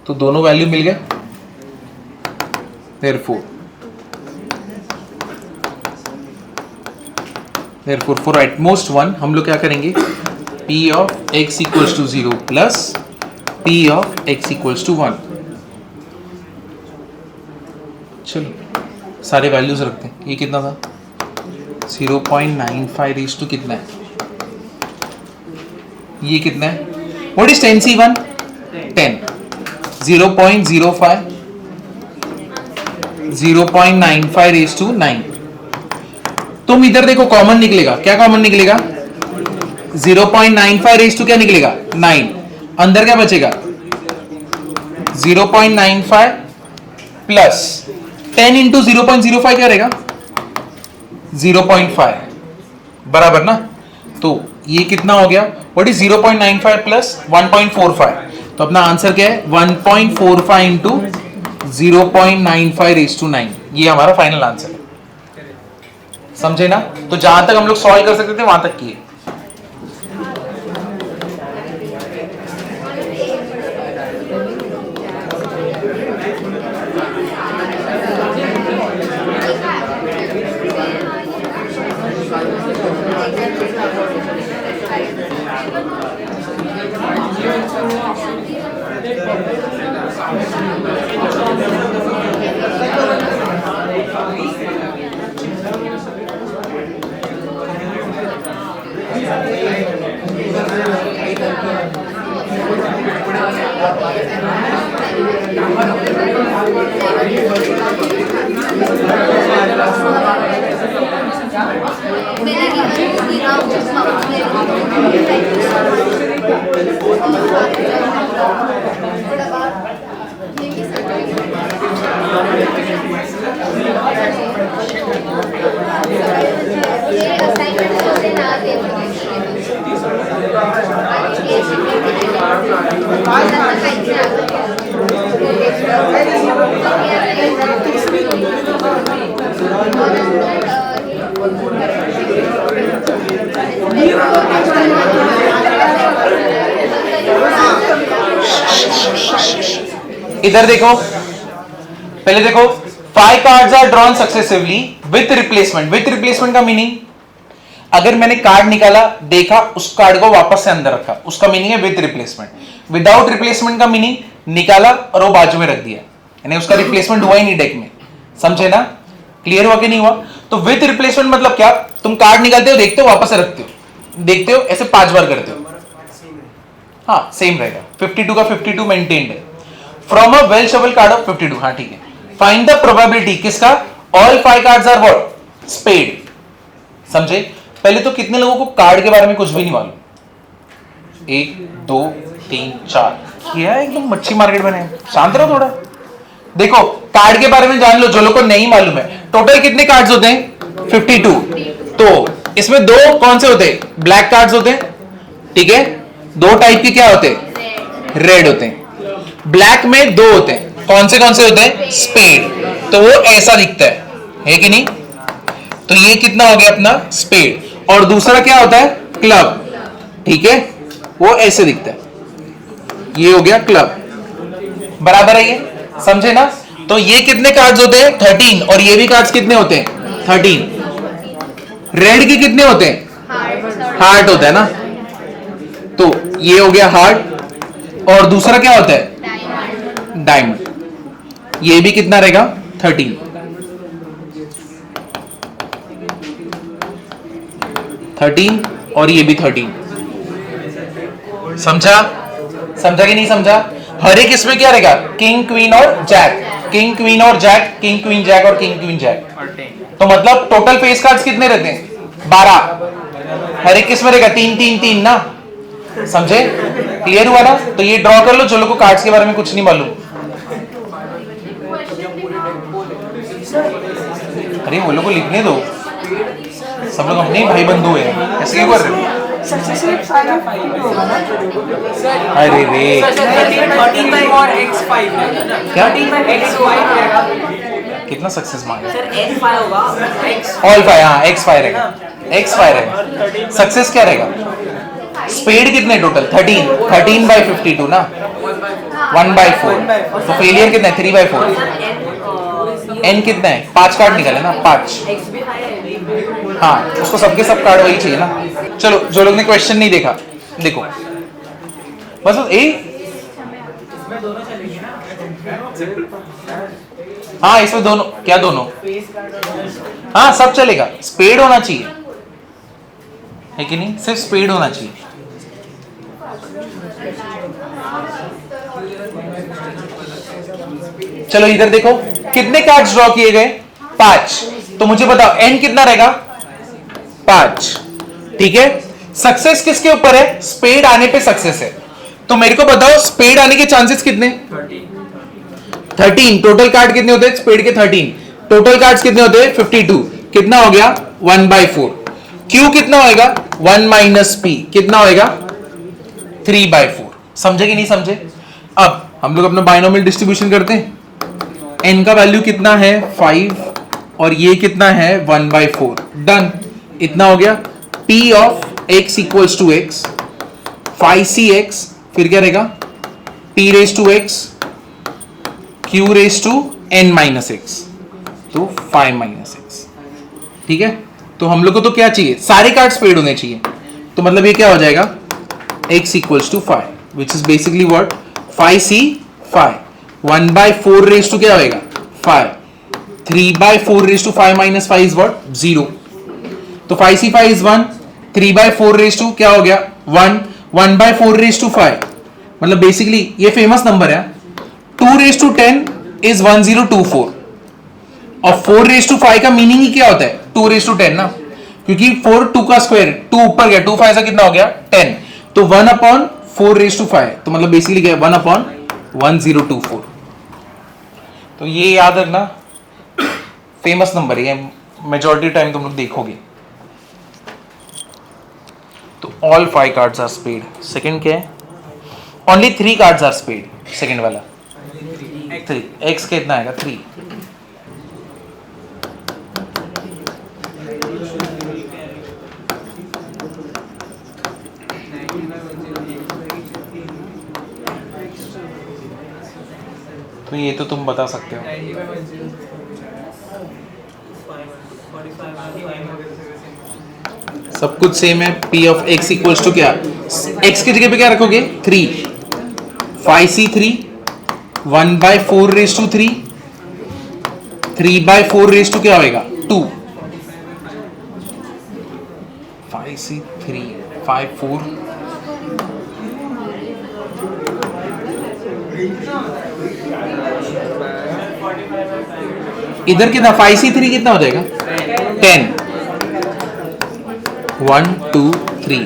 तो दोनों वैल्यू मिल गए. therefore for at most 1 हम लोग क्या करेंगे? P of x equals to 0 plus P of x equals to 1. चलो सारे वैल्यूज रखते हैं. ये कितना था? 0.95 रेज टू कितना है? ये कितना है? What is 10C1? 10. 0.05 0.95 raise to 9। तुम इधर देखो कॉमन निकलेगा, क्या कॉमन निकलेगा? 0.95 रेज टू क्या निकलेगा? 9। अंदर क्या बचेगा? 0.95 प्लस 10 इंटू 0.05 क्या रहेगा? 0.5 बराबर ना। तो ये कितना हो गया? What is 0.95 plus 1.45? तो अपना आंसर क्या है? 1.45 इंटू 0.95 रेज टू 9। ये हमारा फाइनल आंसर है। समझे ना? तो जहां तक हम लोग सॉल्व कर सकते थे वहां तक किए। इधर देखो, पहले देखो 5 cards are drawn successively with replacement. With replacement का मीनिंग, अगर मैंने कार्ड निकाला, देखा, उस कार्ड को वापस से अंदर रखा, उसका मीनिंग है विथ रिप्लेसमेंट। विदाउट रिप्लेसमेंट का मीनिंग, निकाला और वो बाजू में रख दिया, यानी उसका रिप्लेसमेंट हुआ ही नहीं डेक में। समझे ना? क्लियर हुआ कि नहीं हुआ? तो विथ रिप्लेसमेंट मतलब क्या? तुम कार्ड निकालते हो, देखते हो, वापस से रखते हो, देखते हो, ऐसे 5 बार करते हो। हाँ सेम रहेगा। 52 का 52 मेंटेन्ड है। From a well shuffle card of 52। हाँ ठीक है। फाइंड द प्रोबेबिलिटी किसका? All 5 cards are what? Spade. समझे? पहले तो कितने लोगों को कार्ड के बारे में कुछ भी नहीं मालूम? 1 2 3 4। क्या है, एकदम मच्छी मार्केट बने। शांत रहो थोड़ा। देखो कार्ड के बारे में जान लो जो लोगों को नहीं मालूम है। टोटल कितने कार्ड्स होते हैं? 52। तो इसमें 2 कौन से होते हैं? ब्लैक कार्ड्स होते हैं। ठीक है, 2 टाइप के क्या होते हैं? रेड होते हैं। ब्लैक में 2 होते हैं। कौन से होते हैं? स्पेड। तो वो ऐसा दिखता है कि नहीं? तो ये कितना हो गया अपना? स्पेड। और दूसरा क्या होता है? क्लब। ठीक है, वो ऐसे दिखता है। ये हो गया क्लब। बराबर है ये? समझे ना? तो ये कितने कार्ड्स होते हैं? 13। और ये भी कार्ड्स कितने होते हैं? 13। रेड के कितने होते हैं? हार्ट होता है ना। तो ये हो गया हार्ट। और दूसरा क्या होता है? डायमंड। ये भी कितना रहेगा? 13। 13 और ये भी 13। समझा? समझा कि नहीं समझा? हर एक इसमें क्या रहेगा? किंग क्वीन और जैक, किंग क्वीन और जैक, किंग क्वीन जैक और किंग क्वीन जैक। तो मतलब टोटल फेस कार्ड्स कितने रहते हैं? 12। हर एक किसमें रहेगा? 3 3 3 ना। समझे? क्लियर हुआ ना? तो ये ड्रॉ कर लो जो लोगों को कार्ड्स के बारे में कुछ नहीं मालूम। अरे वो लोग को लिखने दो, सब लोग अपने भाई बंधु हैं, ऐसे क्यों कर रहे हो? अरे रे क्या कितना सक्सेस मांगे? ऑल 5। हाँ x5 रहेगा, x5 रहेगा। सक्सेस क्या रहेगा? स्पेड कितने टोटल? 13। 13 by 52 ना, 1/4। तो फेलियर कितना है? 3/4। एन कितना है? 5 कार्ड निकाले ना, 5। हाँ उसको सबके सब कार्ड वही चाहिए ना। चलो जो लोग ने क्वेश्चन नहीं देखा देखो बस हाँ इसमें दोनों, क्या दोनों? हाँ सब चलेगा, स्पेड होना चाहिए है कि नहीं? सिर्फ स्पेड होना चाहिए। चलो इधर देखो कितने कार्ड्स ड्रॉ किए गए? 5। तो मुझे बताओ n कितना रहेगा? 5। ठीक है, सक्सेस किसके ऊपर है? स्पेड आने पे सक्सेस है। तो मेरे को बताओ स्पेड आने के चांसेस कितने? 13। टोटल कार्ड कितने होते हैं स्पेड के? 13। टोटल कार्ड्स कितने होते हैं? 52। कितना हो गया? 1/4। Q कितना होएगा? 1 माइनस P कितना होएगा? 3/4। समझे कि नहीं समझे? अब हम लोग अपना बाइनोमियल डिस्ट्रीब्यूशन करते हैं। n का वैल्यू कितना है? 5 और ये कितना है? 1/4। डन। इतना हो गया। P of x equals to x 5cx, फिर क्या रहेगा? P raise to x Q raise to n minus x, तो 5 माइनस x। ठीक है, तो हम लोग को तो क्या चाहिए? सारे कार्ड स्पेड होने चाहिए। तो मतलब ये क्या हो जाएगा? x equals to 5 which is basically what? 5c 5 1/4 raise to क्या होएगा? 5 3/4 raise to 5 minus 5 is what? 0। तो 5c5 इज 1 3/4 रेज टू क्या हो गया? 1 1/4 रेज टू 5 मतलब बेसिकली ये फेमस नंबर है। 2 रेज टू 10 इज 1024 और 4 रेज टू 5 का मीनिंग ही क्या होता है? 2 रेज टू 10 ना, क्योंकि 4 2 का स्क्वायर 2 ऊपर गया 2 5 से कितना हो गया? 10। तो 1/4 रेज टू 5 तो मतलब बेसिकली क्या है? 1/1024। तो ये याद रखना, फेमस नंबर है, मेजॉरिटी टाइम तुम लोग देखोगे। तो all 5 cards are spade. Second क्या है? Only 3 cards are spade. Second वाला 3 x कितना आएगा? 3। तो ये तो तुम बता सकते हो। सब कुछ सेम है। P of x equals to क्या? x की जगह पे क्या रखोगे? 3 5c3 1/4 raise to 3 3/4 raise to क्या होएगा? 2 5c3 5 4 इधर कितना? 5c3 कितना हो जाएगा? 10 1 2 3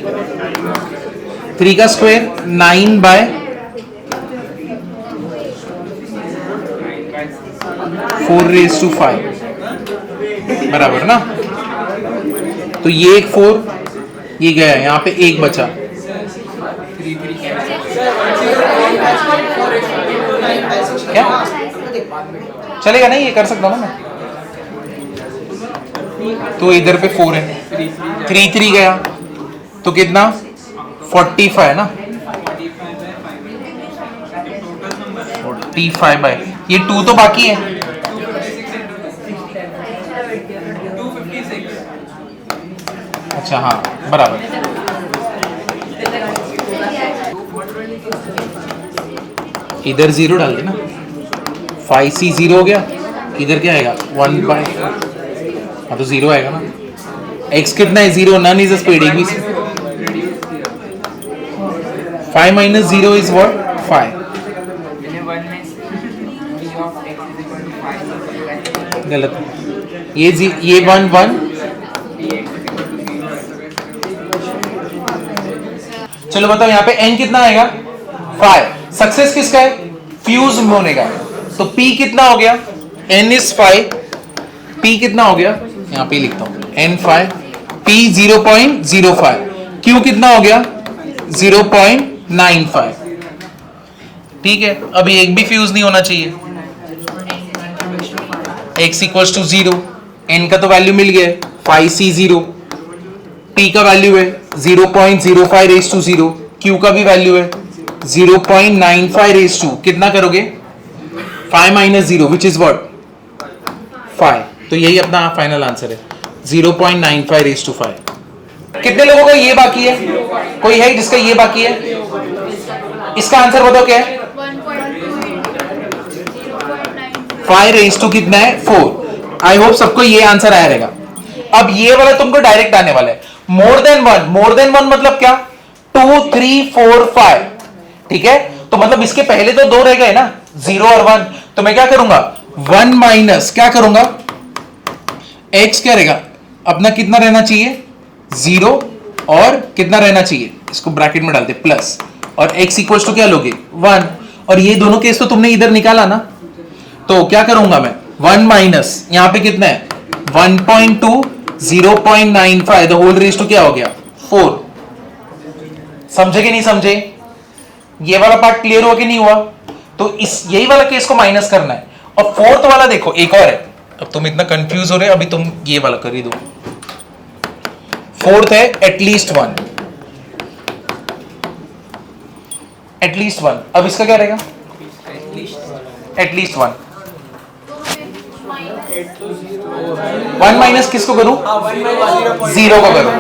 3 का स्क्वायर 9/4 रेज टू 5 बराबर ना। तो ये एक 4 ये गया, यहां पे एक बचा। क्या चलेगा? नहीं ये कर सकता हूं ना मैं। तो इधर पे 4 है, 3 3 गया तो कितना? 45 ना। 45 बाय ये 2 तो बाकी है। अच्छा हाँ बराबर। इधर 0 डाल देना। 5c 0 हो गया। इधर क्या आएगा? 1/4। हाँ तो 0 आएगा ना। x कितना है? 0। None is a spade. एक भी 5 माइनस 0 इज व्हाट? 5। गलत। ये 1 1। चलो बताओ यहाँ पे n कितना आएगा? 5। सक्सेस किसका है? फ्यूज होने का। तो p कितना हो गया? n is 5। p कितना हो गया? यहाँ पे लिखता हूं n 5 p 0.05। q कितना हो गया? 0.95। ठीक है, अभी एक भी फ्यूज नहीं होना चाहिए। x equals to 0। n का तो वैल्यू मिल गया 5c0। p का वैल्यू है 0.05 रेज टू 0। q का भी वैल्यू है 0.95 रेज टू कितना करोगे? 5 माइनस 0 विच इज व्हाट? 5। तो यही अपना फाइनल आंसर है 0.95 रेज टू 5। कितने लोगों का ये बाकी है? कोई है जिसका ये बाकी है? इसका आंसर बताओ क्या है? 5 रेज टू कितना है? 4। आई होप सबको ये आंसर आया रहेगा। अब ये वाला तुमको डायरेक्ट आने वाला है। More than one. More than one मतलब क्या? 2 3 4 5। ठीक है, तो मतलब इसके पहले तो 2 रह गए ना, 0 और 1। तो मैं क्या करूंगा? 1 माइनस क्या करूंगा, x क्या रहेगा अपना, कितना रहना चाहिए 0 और कितना रहना चाहिए, इसको ब्रैकेट में डालते प्लस, और x इक्वल्स टू क्या लोगे 1, और ये दोनों केस तो तुमने इधर निकाला ना, तो क्या करूंगा मैं 1 माइनस यहां पे कितना है 1.2 0.95 द होल रेज टू क्या हो गया 4। समझे कि नहीं समझे, ये वाला पार्ट क्लियर हुआ कि नहीं हुआ। तो इस यही वाला केस को माइनस करना है, और फोर्थ वाला देखो एक और है, अब तुम इतना कंफ्यूज हो रहे हो, अभी तुम ये वाला कर ही दो। फोर्थ है एटलीस्ट वन, एटलीस्ट वन, अब इसका क्या रहेगा एटलीस्ट वन। 1 माइनस किसको करूं, 0 को करूं,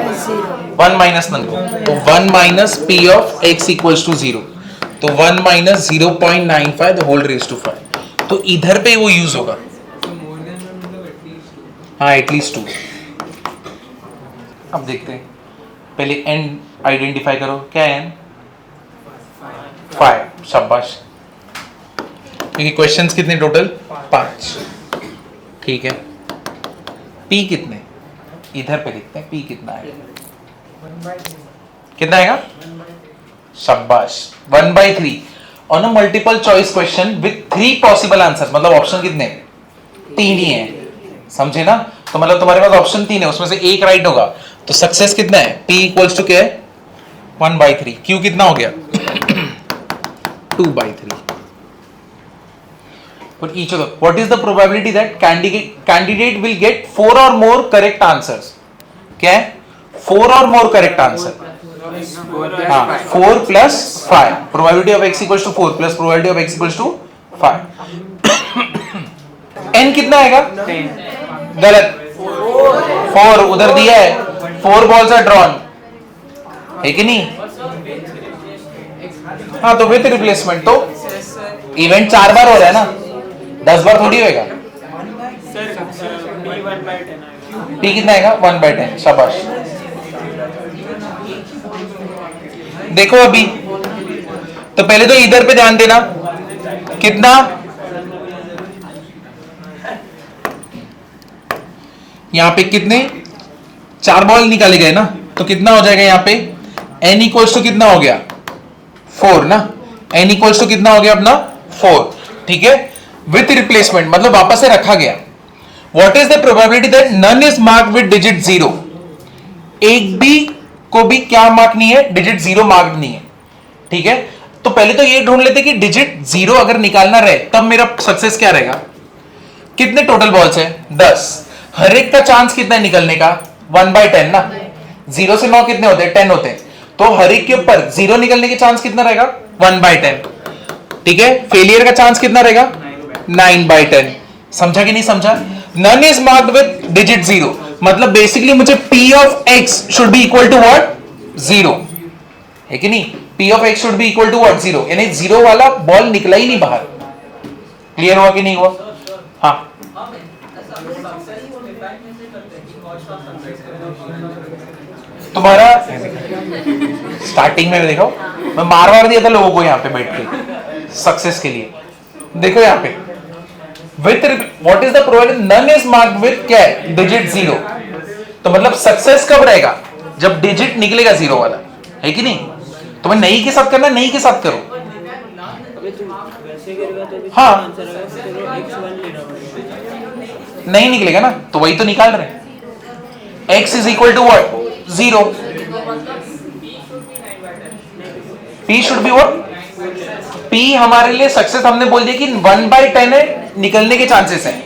1 माइनस नन को, तो 1 minus p of x equals to 0, तो 1 minus 0.95 the whole raise to 5, तो इधर पे वो यूज होगा, हाँ एटलीस्ट 2। अब देखते हैं, पहले n आइडेंटिफाई करो, क्या है n 5, शाबाश, क्योंकि क्वेश्चंस कितने टोटल 5, ठीक है। p कितने, इधर पे लिखते हैं p कितना आएगा, कितना आएगा, शाबाश 1/3 और ना multiple choice question with 3 possible answer, मतलब ऑप्शन कितने 3 ही हैं, समझे ना, तो मतलब तुम्हारे पास ऑप्शन 3 है, उसमें से एक राइट होगा, तो सक्सेस कितना है p इक्वल्स टू क्या है 1/3, q कितना हो गया 2/3 for each of them. What is the probability that candidate will get 4 or more correct answers? क्या है 4 or more correct answer, हाँ 4 plus 5, probability of x equals to 4 plus probability of x equals to 5। n कितना आएगा, गलत, 4 उधर दिया है, 4 balls are drawn, है कि नहीं, हाँ तो विथ रिप्लेसमेंट, तो इवेंट 4 बार हो रहा है ना, 10 बार थोड़ी होएगा, p कितना आएगा 1/10, शाबाश। देखो अभी तो पहले तो इधर पे ध्यान देना, कितना यहां पे कितने 4 बॉल निकाले गए ना, तो कितना हो जाएगा यहाँ पे n इक्वल्स टू कितना हो गया 4 ना, n इक्वल्स टू कितना हो गया अपना 4, ठीक है, विथ रिप्लेसमेंट मतलब वापस से रखा गया। What is the probability that none is marked with digit 0, एक भी को भी क्या मार्क नहीं है, डिजिट 0 मार्क नहीं है, ठीक है। तो पहले तो ये ढूंढ लेते कि डिजिट 0 अगर निकालना रहे तब मेरा सक्सेस क्या रहेगा, कितने टोटल बॉल्स है 10, हर एक का चांस कितना है निकलने का 1/10 ना, 0 से 9 कितने होते हैं 10 होते हैं, तो हर एक के ऊपर 0 निकलने के चांस कितना रहेगा 1/10, ठीक है। फेलियर का चांस कितना रहेगा 9/10, समझा कि नहीं समझा। None is marked with digit 0, मतलब बेसिकली मुझे p of x should be equal to what 0, है कि नहीं, p of x should be equal to what 0, यानी 0 वाला बॉल निकला ही नहीं बाहर। क्लियर हुआ कि नहीं हुआ, हाँ तुम्हारा स्टार्टिंग में देखो मैं मार दिया था लोगों को यहाँ पे बैठ के सक्सेस के लिए। देखो यहाँ पे with what is the probability none is marked with क्या है डिजिट 0, तो मतलब सक्सेस कब रहेगा जब डिजिट निकलेगा 0 वाला, है कि नहीं। तो मैं नहीं के साथ करना, नहीं के साथ करो, हाँ नहीं निकलेगा ना, तो वही तो निकाल रहे हैं, x is equal to what 0, p should be what, p हमारे लिए सक्सेस हमने बोल दिया कि 1/10 है, निकलने के चांसेस हैं,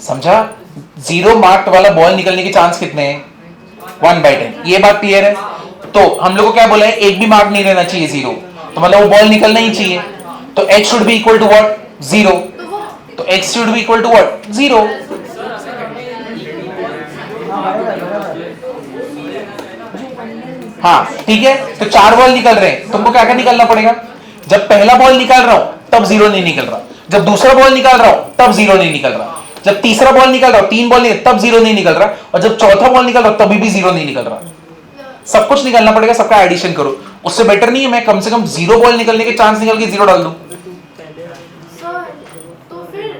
समझा। 0 मार्क्ड वाला बॉल निकलने के चांस कितने हैं 1/10, ये बात क्लियर है। तो हम लोग को क्या बोला है, एक भी मार्क नहीं रहना चाहिए 0, तो मतलब वो बॉल निकलना ही चाहिए, तो x should be equal to what 0, तो x should be equal to what 0। हाँ ठीक है, तो 4 बॉल निकल रहे हैं, तुमको क्या क्या निकलना पड़ेगा, जब पहला बॉल निकाल रहा हूं तब 0 नहीं निकल रहा, जब दूसरा बॉल निकाल रहा हूं तब 0 नहीं निकल रहा, जब तीसरा बॉल निकल रहा हूं 3 बॉल तब 0 नहीं निकल रहा, और जब चौथा बॉल निकल रहा हूं तभी भी 0 नहीं निकल रहा। सब कुछ निकलना पड़ेगा, सबका एडिशन करो, उससे बेटर नहीं है मैं कम से कम 0 बॉल निकलने के चांस निकल के 0 डाल दूं। तो फिर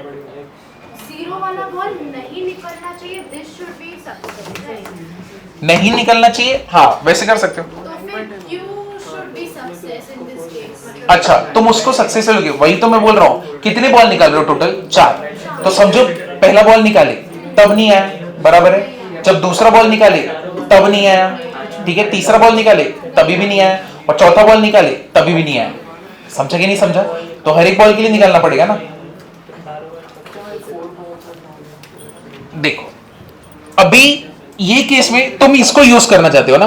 नहीं निकलना चाहिए, हाँ वैसे कर सकते हो। तो फिर Q should be success in this case. अच्छा तुम उसको सक्सेसफुल हो गए, वही तो मैं बोल रहा हूँ। कितने बॉल निकाल रहे हो टोटल? 4। तो समझो पहला बॉल निकाले तब नहीं आया, बराबर है। जब दूसरा बॉल निकाले तब नहीं आया, ठीक है। तीसरा बॉल निकाले तभी भी नहीं आया, और चौथा बॉल निकाले तभी भी नहीं आया। समझा कि नहीं समझा? तो हर एक बॉल के लिए निकालना पड़ेगा ना। देखो अभी ये केस में तुम इसको यूज करना चाहते हो ना,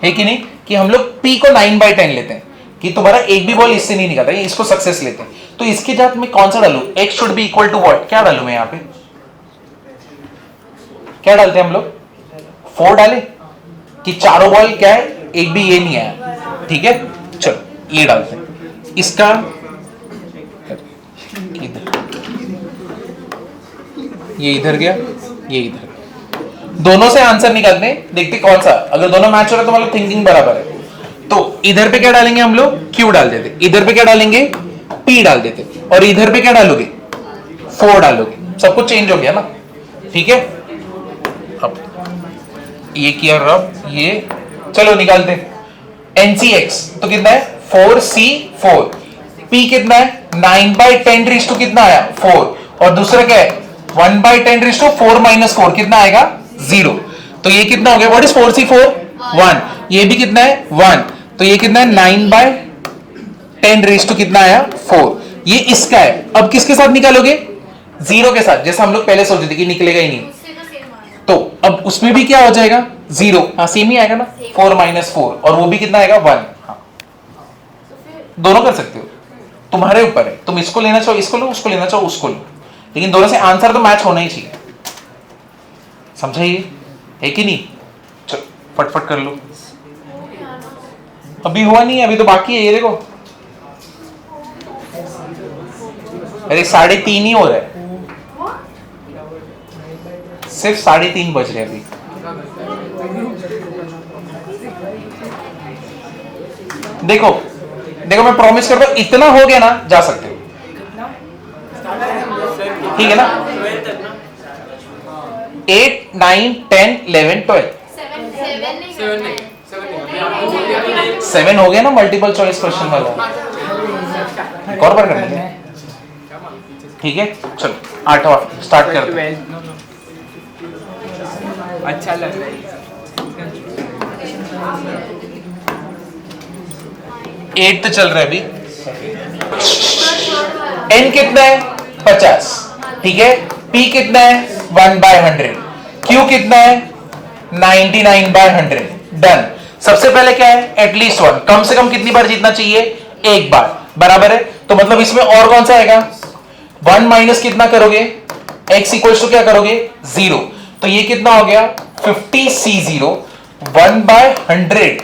है कि नहीं, कि हम लोग P को 9/10 लेते हैं कि तुम्हारा एक भी बॉल इससे नहीं निकलता, इसको सक्सेस लेते हैं। तो इसके साथ में कौन सा डालूं? x should be equal to what? क्या डालूं मैं यहाँ पे? क्या डालते हैं हम लोग? 4 डाले कि चारों बॉल क्या है, एक भी ये नहीं आया, ठीक है। चलो ये डालते हैं। इसका ये इधर गया, ये इधर गया। दोनों से आंसर निकालते हैं, देखते कौन सा। अगर दोनों मैच हो रहा है तो मतलब थिंकिंग बराबर है। तो इधर पे क्या डालेंगे हम लोग? Q डाल देते। इधर पे क्या डालेंगे? P डाल देते। और इधर पे क्या डालोगे? 4 डालोगे। सब कुछ चेंज हो गया ना, ठीक है। अब ये किया, अब ये चलो निकालते हैं। NCX तो कितना है? 4C4। P कितना है? 9/10 रेज़ टू कितना आया? 4। और दूसरा क्या है? 1/10 रेज़ टू 4 - 4 कितना आएगा? 0। तो ये कितना हो गया? What is 4C4? 1। ये भी कितना है? 1। तो ये कितना है? 9/10 रेज़ टू कितना आया? 4। ये इसका है। अब किसके साथ निकालोगे? 0 के साथ, जैसे हम लोग पहले सोचे थे कि निकलेगा ही नहीं। उससे तो सेम आएगा। तो अब उसमें भी क्या हो जाएगा? 0। हाँ सेम ही आएगा ना, 4 - 4। और वो भी कितना आएगा? 1। हाँ तो फिर दोनों कर सकते हो, तुम्हारे ऊपर है। तुम इसको लेना चाहो इसको लो, उसको लेना चाहो उसको लो, लेकिन दोनों से आंसर तो मैच होना ही चाहिए। समझा ये है कि नहीं? चलो फटफट कर लो। अभी हुआ नहीं है, अभी तो बाकी है। ये देखो, अरे 3:30 ही हो रहा है, सिर्फ 3:30 बज रहे हैं अभी। देखो देखो मैं प्रॉमिस करता हूं, इतना हो गया ना, जा सकते हो, ठीक है ना। 8, 9, 10, 11, 12 7 हो गया ना मल्टीपल चॉइस क्वेश्चन वाला। एक और बार करना है, ठीक है। चलो 8वां स्टार्ट करते हैं। अच्छा लग रहा है। 8 चल रहा है अभी। n कितना है? 50, ठीक है। p कितना है? 1/100। q कितना है? 99/100। डन। सबसे पहले क्या है? एटलीस्ट 1, कम से कम कितनी बार जीतना चाहिए? एक बार, बराबर है। तो मतलब इसमें और कौन सा आएगा? 1 माइनस कितना करोगे? x इक्वल्स टू क्या करोगे? 0। तो ये कितना हो गया? 50C0 1/100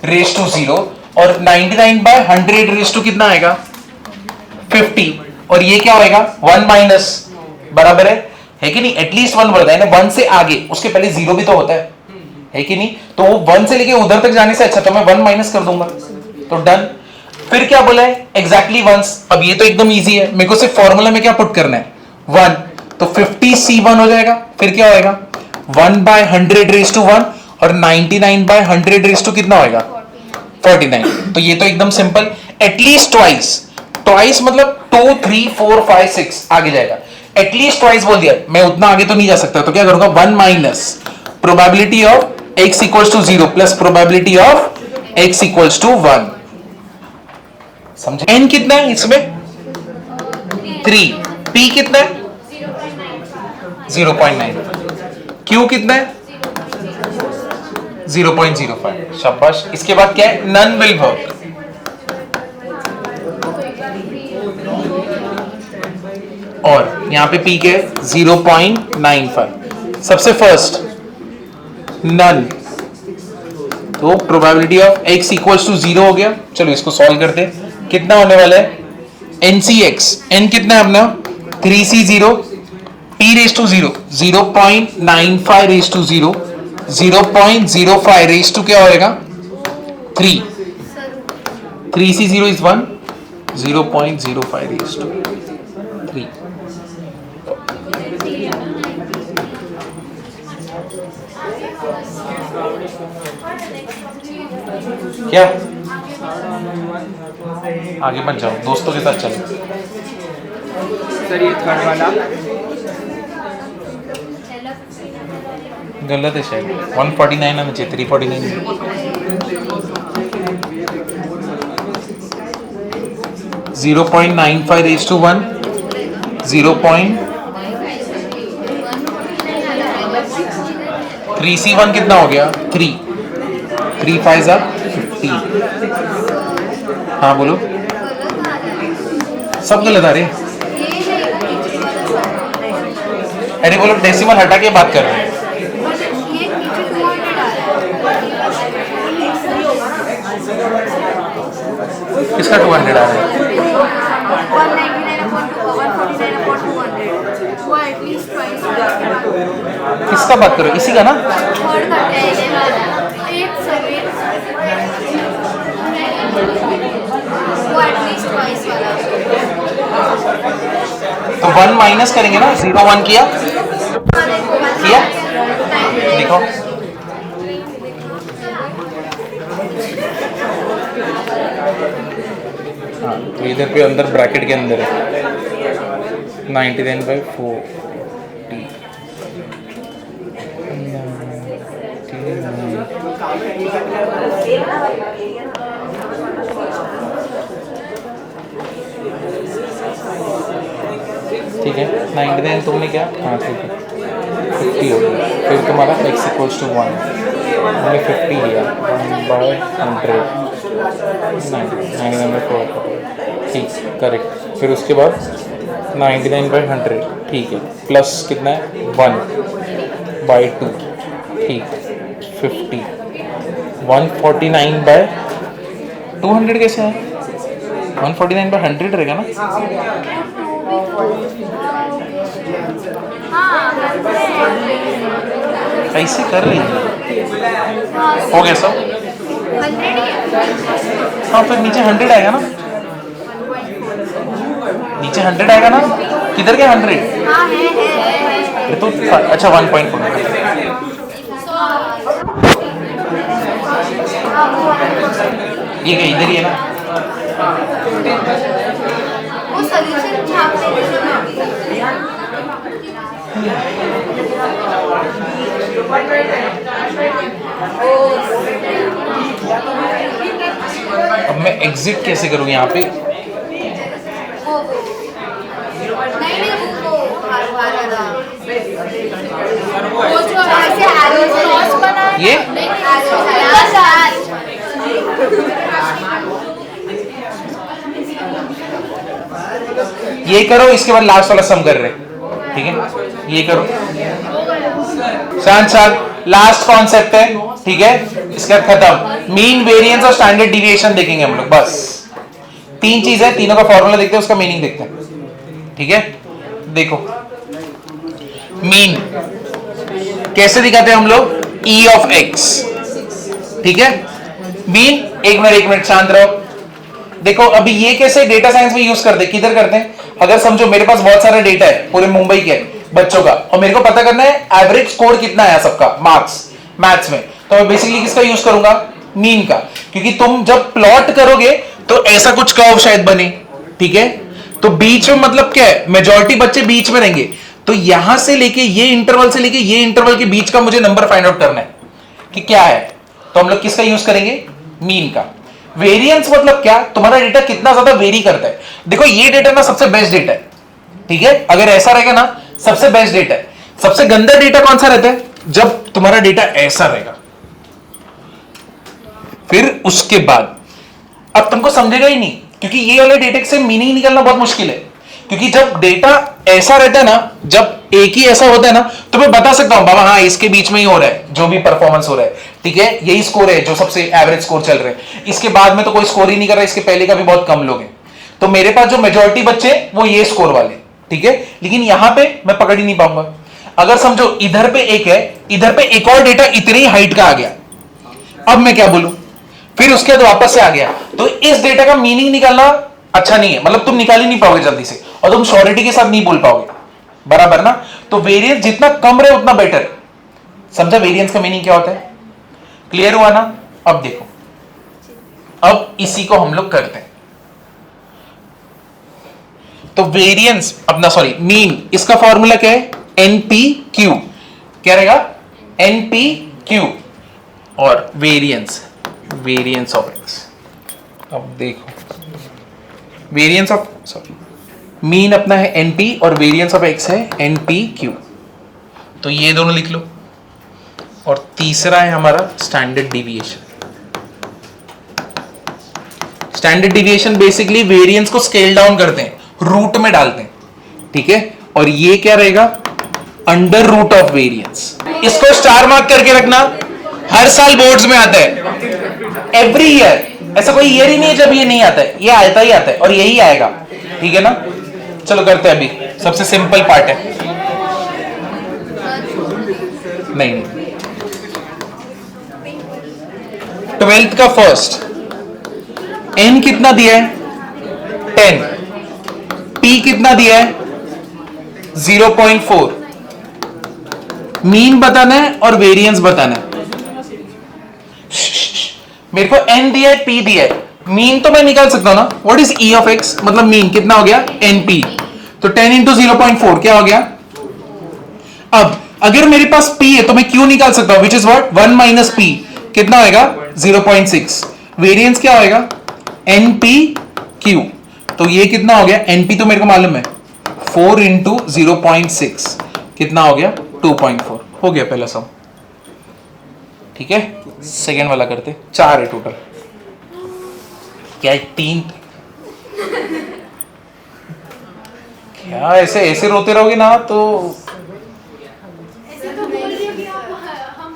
रेज़ टू 0, और 99/100 रेज़ टू कितना आएगा? 50। और ये क्या होएगा? 1 माइनस, बराबर है कि नहीं? एटलीस्ट 1 बढ़ता है ना, 1 से आगे, उसके पहले 0 भी तो होता है कि नहीं? तो वो 1 से लेके उधर तक जाने से अच्छा तो मैं 1 माइनस कर दूंगा। तो डन। फिर क्या बोला है? Exactly once. अब ये तो एकदम इजी है, मेरे को सिर्फ फॉर्मूला में क्या पुट करना है? 1। तो 50C1 हो जाएगा। फिर क्या होएगा? 1/100 रेज़ टू 1, और 99/100 रेज़ टू कितना होएगा? 49। तो ये तो एकदम सिंपल। एटलीस्ट ट्वाइस मतलब 2, 3, 4, 5, 6 आगे जाएगा। एटलीस्ट ट्वाइस बोल दिया, मैं उतना आगे तो नहीं जा सकता, तो क्या करूंगा? 1 minus probability of x equals to 0 plus probability of x equals to 1। समझे? n कितना है इसमें? 3। p कितना है? 0.9। q कितना है? 0.05। शाबाश। इसके बाद क्या है? None will work. और यहां पे p के 0.95। सबसे फर्स्ट नन, तो probability of x equals to 0 हो गया। चलो इसको सॉल्व करते हैं। कितना होने वाला है? NCX, n कितना है अपना? 3C0, p raise to 0 0.95 raise to 0, 0.05 raise to क्या होएगा? 3। 3C0 is 1, 0.05 raise to 3। क्या आगे मत जाओ, दोस्तों के साथ चलो। सर ये थर्ड वाला गलत है शायद, 149 आना चाहिए, 349। 0.95 raised to 1, 0.3C1 कितना हो गया? 3, 3 5 15। हाँ बोलो, सब गलत आ रहे। अरे बोलो, डेसिमल हटा के बात कर रहे हैं। किसका 200 आ रहा है? 199/200 किसका बात करो? इसी का ना? तो 1 माइनस करेंगे ना, 0 1 किया देखो, हाँ तो इधर पे अंदर ब्रैकेट के अंदर है 99/4। ठीक है, 99 तुमने क्या? हाँ ठीक है, 50 हो गया। फिर तुम्हारा x = 1, हमने 50 लिया 1/100, 99/4। ठीक, करेक्ट। फिर उसके बाद 99/100, ठीक है, प्लस कितना है? 1/2, ठीक, 50। 149/200 कैसे है? 149/100 रहेगा ना? ऐसे कर रही है, हो गया सब? हाँ फिर नीचे 100 आएगा ना, नीचे 100 आएगा ना। किधर गया 100? तो अच्छा 1.4। ये क्या इधर ही है ना? वो सॉल्यूशन छापने अब मैं एग्जिट कैसे करूँ यहाँ पे? ये करो, इसके बाद लास्ट वाला सम कर रहे, ठीक है? ये करो, शांत शांत, लास्ट कॉन्सेप्ट है, ठीक है? इसका खत्म। मीन, वेरिएंस और स्टैंडर्ड डिविएशन देखेंगे हम लोग, बस 3 चीज है, तीनों का फॉर्मूला देखते हैं, उसका मीनिंग देखते हैं, ठीक है? देखो, मीन कैसे दिखाते हैं हम लोग? E of x, ठीक है? मीन, एक मिनट शांत रहो। देखो अभी ये कैसे डेटा साइंस में यूज करते हैं, किधर करते हैं? अगर समझो मेरे पास बहुत सारा डेटा है पूरे मुंबई के बच्चों का, और मेरे को पता करना है एवरेज स्कोर कितना आया सबका मार्क्स मैथ्स में, तो मैं बेसिकली किसका यूज करूंगा? मीन का। क्योंकि तुम जब प्लॉट करोगे तो ऐसा कुछ कर्व शायद बने, ठीक है? तो बीच में मतलब क्या है? मेजॉरिटी बच्चे बीच में रहेंगे, तो यहां से लेके ये इंटरवल से लेके ये इंटरवल के बीच का मुझे नंबर फाइंड आउट करना है कि क्या है। तो हम लोग किसका यूज करेंगे? मीन का। वेरिएंस मतलब क्या? तुम्हारा डेटा कितना ज्यादा वेरी करता है। देखो ये डेटा ना सबसे बेस्ट डेटा है, ठीक है? अगर ऐसा रहेगा ना सबसे बेस्ट डेटा है। सबसे गंदा डेटा कौन सा रहता है? जब तुम्हारा डेटा ऐसा रहेगा। फिर उसके बाद अब तुमको समझेगा ही नहीं, क्योंकि ये वाले डेटा से मीनिंग निकालना बहुत मुश्किल है। क्योंकि जब डेटा ऐसा रहता है ना, जब एक ही ऐसा होता है ना, तो मैं बता सकता हूं बाबा हाँ इसके बीच में ही हो रहा है जो भी परफॉर्मेंस हो रहा है, ठीक है? यही स्कोर है जो सबसे एवरेज स्कोर चल रहे हैं, इसके बाद में तो कोई स्कोर ही नहीं कर रहा, इसके पहले का भी बहुत कम लोग हैं। तो मेरे पास जो मेजॉरिटी बच्चे वो ये स्कोर वाले, ठीक है? लेकिन यहां पे मैं पकड़ ही नहीं पाऊंगा। अगर समझो इधर पे एक है, इधर पे एक और डेटा इतनी हाइट का आ गया, अब मैं क्या बोलूं? फिर उसके बाद वापस से आ गया, तो इस डेटा का मीनिंग निकालना अच्छा नहीं है, मतलब तुम निकाल ही नहीं पाओगे जल्दी से, और तुम श्योरिटी के साथ नहीं बोल पाओगे, बराबर ना? तो वेरिएंस जितना कम रहे उतना बेटर, समझा वेरिएंस का मीनिंग क्या होता है? क्लियर हुआ ना? अब देखो, अब इसी को हम लोग करते हैं। तो वेरिएंस अपना सॉरी मीन, इसका फॉर्मूला क्या है? NPQ। क्या रहेगा? NPQ। और वेरिएंस ऑफ एक्स। अब देखो, वेरिएंस ऑफ सॉरी मीन अपना है NP और वेरिएंस ऑफ एक्स है NPQ। तो ये दोनों लिख लो। और तीसरा है हमारा standard deviation. Standard deviation basically variance को स्केल डाउन करते हैं, रूट में डालते हैं, ठीक है। और ये क्या रहेगा? Under root of variance. इसको स्टार मार्क करके रखना, हर साल बोर्ड्स में आता है, एवरी ईयर। ऐसा कोई ईयर ही नहीं है जब ये नहीं आता है, ये आता ही आता है और यही आएगा, ठीक है ना। चलो करते हैं, अभी सबसे सिंपल पार्ट है। नहीं, 12th का फर्स्ट n कितना दिया है? 10। p कितना दिया है? 0.4। मीन बताना है और वेरिएंस बताना है। मेरे को n दिया है, p दिया है, मीन तो मैं निकाल सकता हूं ना। What is e of x? मतलब मीन कितना हो गया? np। तो 10 इंटू 0.4 क्या हो गया? अब अगर मेरे पास p है तो मैं q निकाल सकता हूं, विच इज व्हाट? 1 माइनस p कितना होएगा? 0.6। वेरिएंस क्या होएगा? NPQ। तो ये कितना हो गया? NP तो मेरे को मालूम है, 4 इंटू 0.6 कितना हो गया? 2.4 हो गया पहला सम, ठीक है। सेकेंड वाला करते, 4 है टोटल। क्या 3? क्या ऐसे रोते रहोगे ना तो ऐसे तो बोल रही कि हम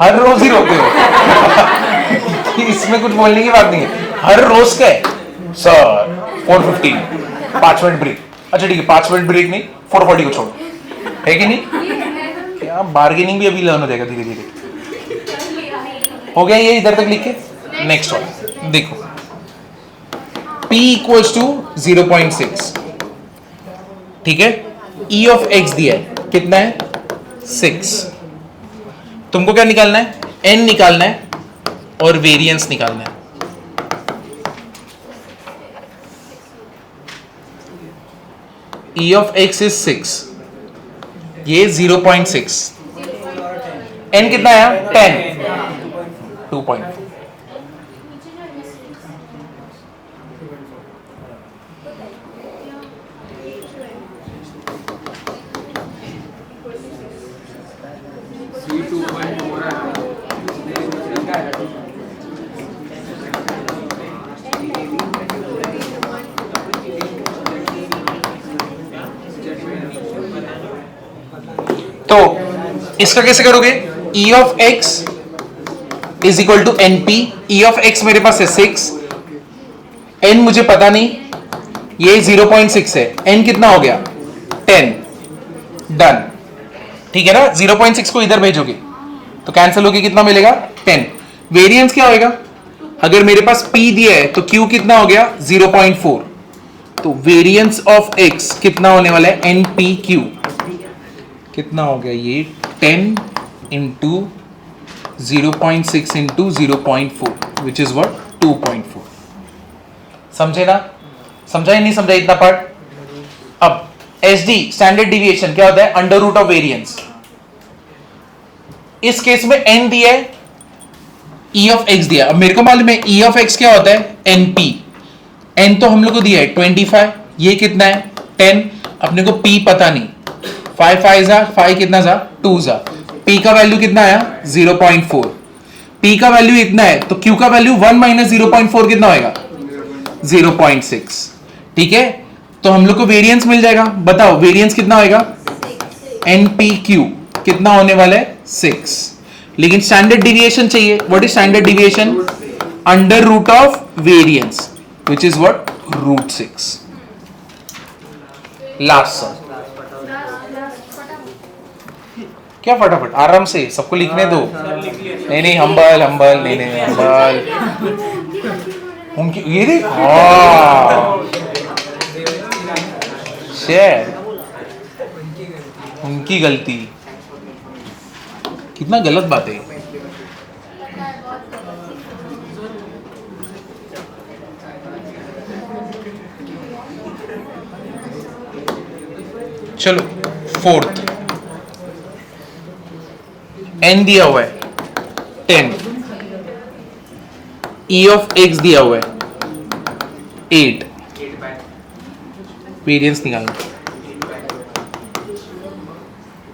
हर रोज ही रोते हो। इसमें कुछ बोलने की बात नहीं है, हर रोज का है सर। 4:15 5 minute break. अच्छा ठीक है, 5 मिनट ब्रेक नहीं, 4:40 को छोड़ो, है कि नहीं? क्या बार्गेनिंग भी अभी लर्न हो जाएगा धीरे धीरे। हो गया ये इधर तक लिख के। नेक्स्ट वाला देखो, p इक्वल्स टू 0.6, ठीक है। e ऑफ x दिया है, कितना है? 6। तुमको क्या निकालना है? n निकालना है और वेरिएंस निकालना है। e ऑफ x इज 6, ये 0.6, n कितना आया? 10, 2.4। तो इसका कैसे करोगे? e of x is equal to np। e of x मेरे पास है 6, n मुझे पता नहीं, ये 0.6 है, n कितना हो गया? 10। डन, ठीक है ना। 0.6 को इधर भेजोगे तो कैंसिल होके कितना मिलेगा? 10। वेरिएंस क्या होएगा? अगर मेरे पास p दिया है तो q कितना हो गया? 0.4। तो वेरिएंस ऑफ x कितना होने वाला है? npq कितना हो गया? ये 10 into 0.6 into 0.4 which is what? 2.4। समझे ना? समझा ही नहीं समझा इतना पार्ट? अब SD स्टैंडर्ड डिविएशन क्या होता है? Under root of variance. इस केस में n दिया है, e ऑफ x दिया। अब मेरे को मालूम है e ऑफ x क्या होता है? np। n तो हम लोग को दिया है 25, ये कितना है? 10। अपने को p पता नहीं, 5 5 जा 5 कितना जा? 2 जा। p का वैल्यू कितना आया? 0.4। p का वैल्यू इतना है तो q का वैल्यू 1 माइनस 0.4 कितना होएगा? 0.6, ठीक है। तो हम लोग को वेरिएंस मिल जाएगा। बताओ वेरिएंस कितना होएगा? NPQ कितना होने वाला है? 6। लेकिन स्टैंडर्ड डिविएशन चाहिए। What is standard deviation? Under root of variance which is what? √6। Last sum. क्या फटाफट? आराम से सबको लिखने दो। नहीं नहीं, हम्बल हम्बल, नहीं नहीं हम्बल। उनकी ये देख, शेयर उनकी गलती। कितना गलत बात है ये। पता है बहुत गलत चलो फोर्थ, n दिया हुआ है 10, e ऑफ x दिया हुआ है 8, वेरिएंस निकालना।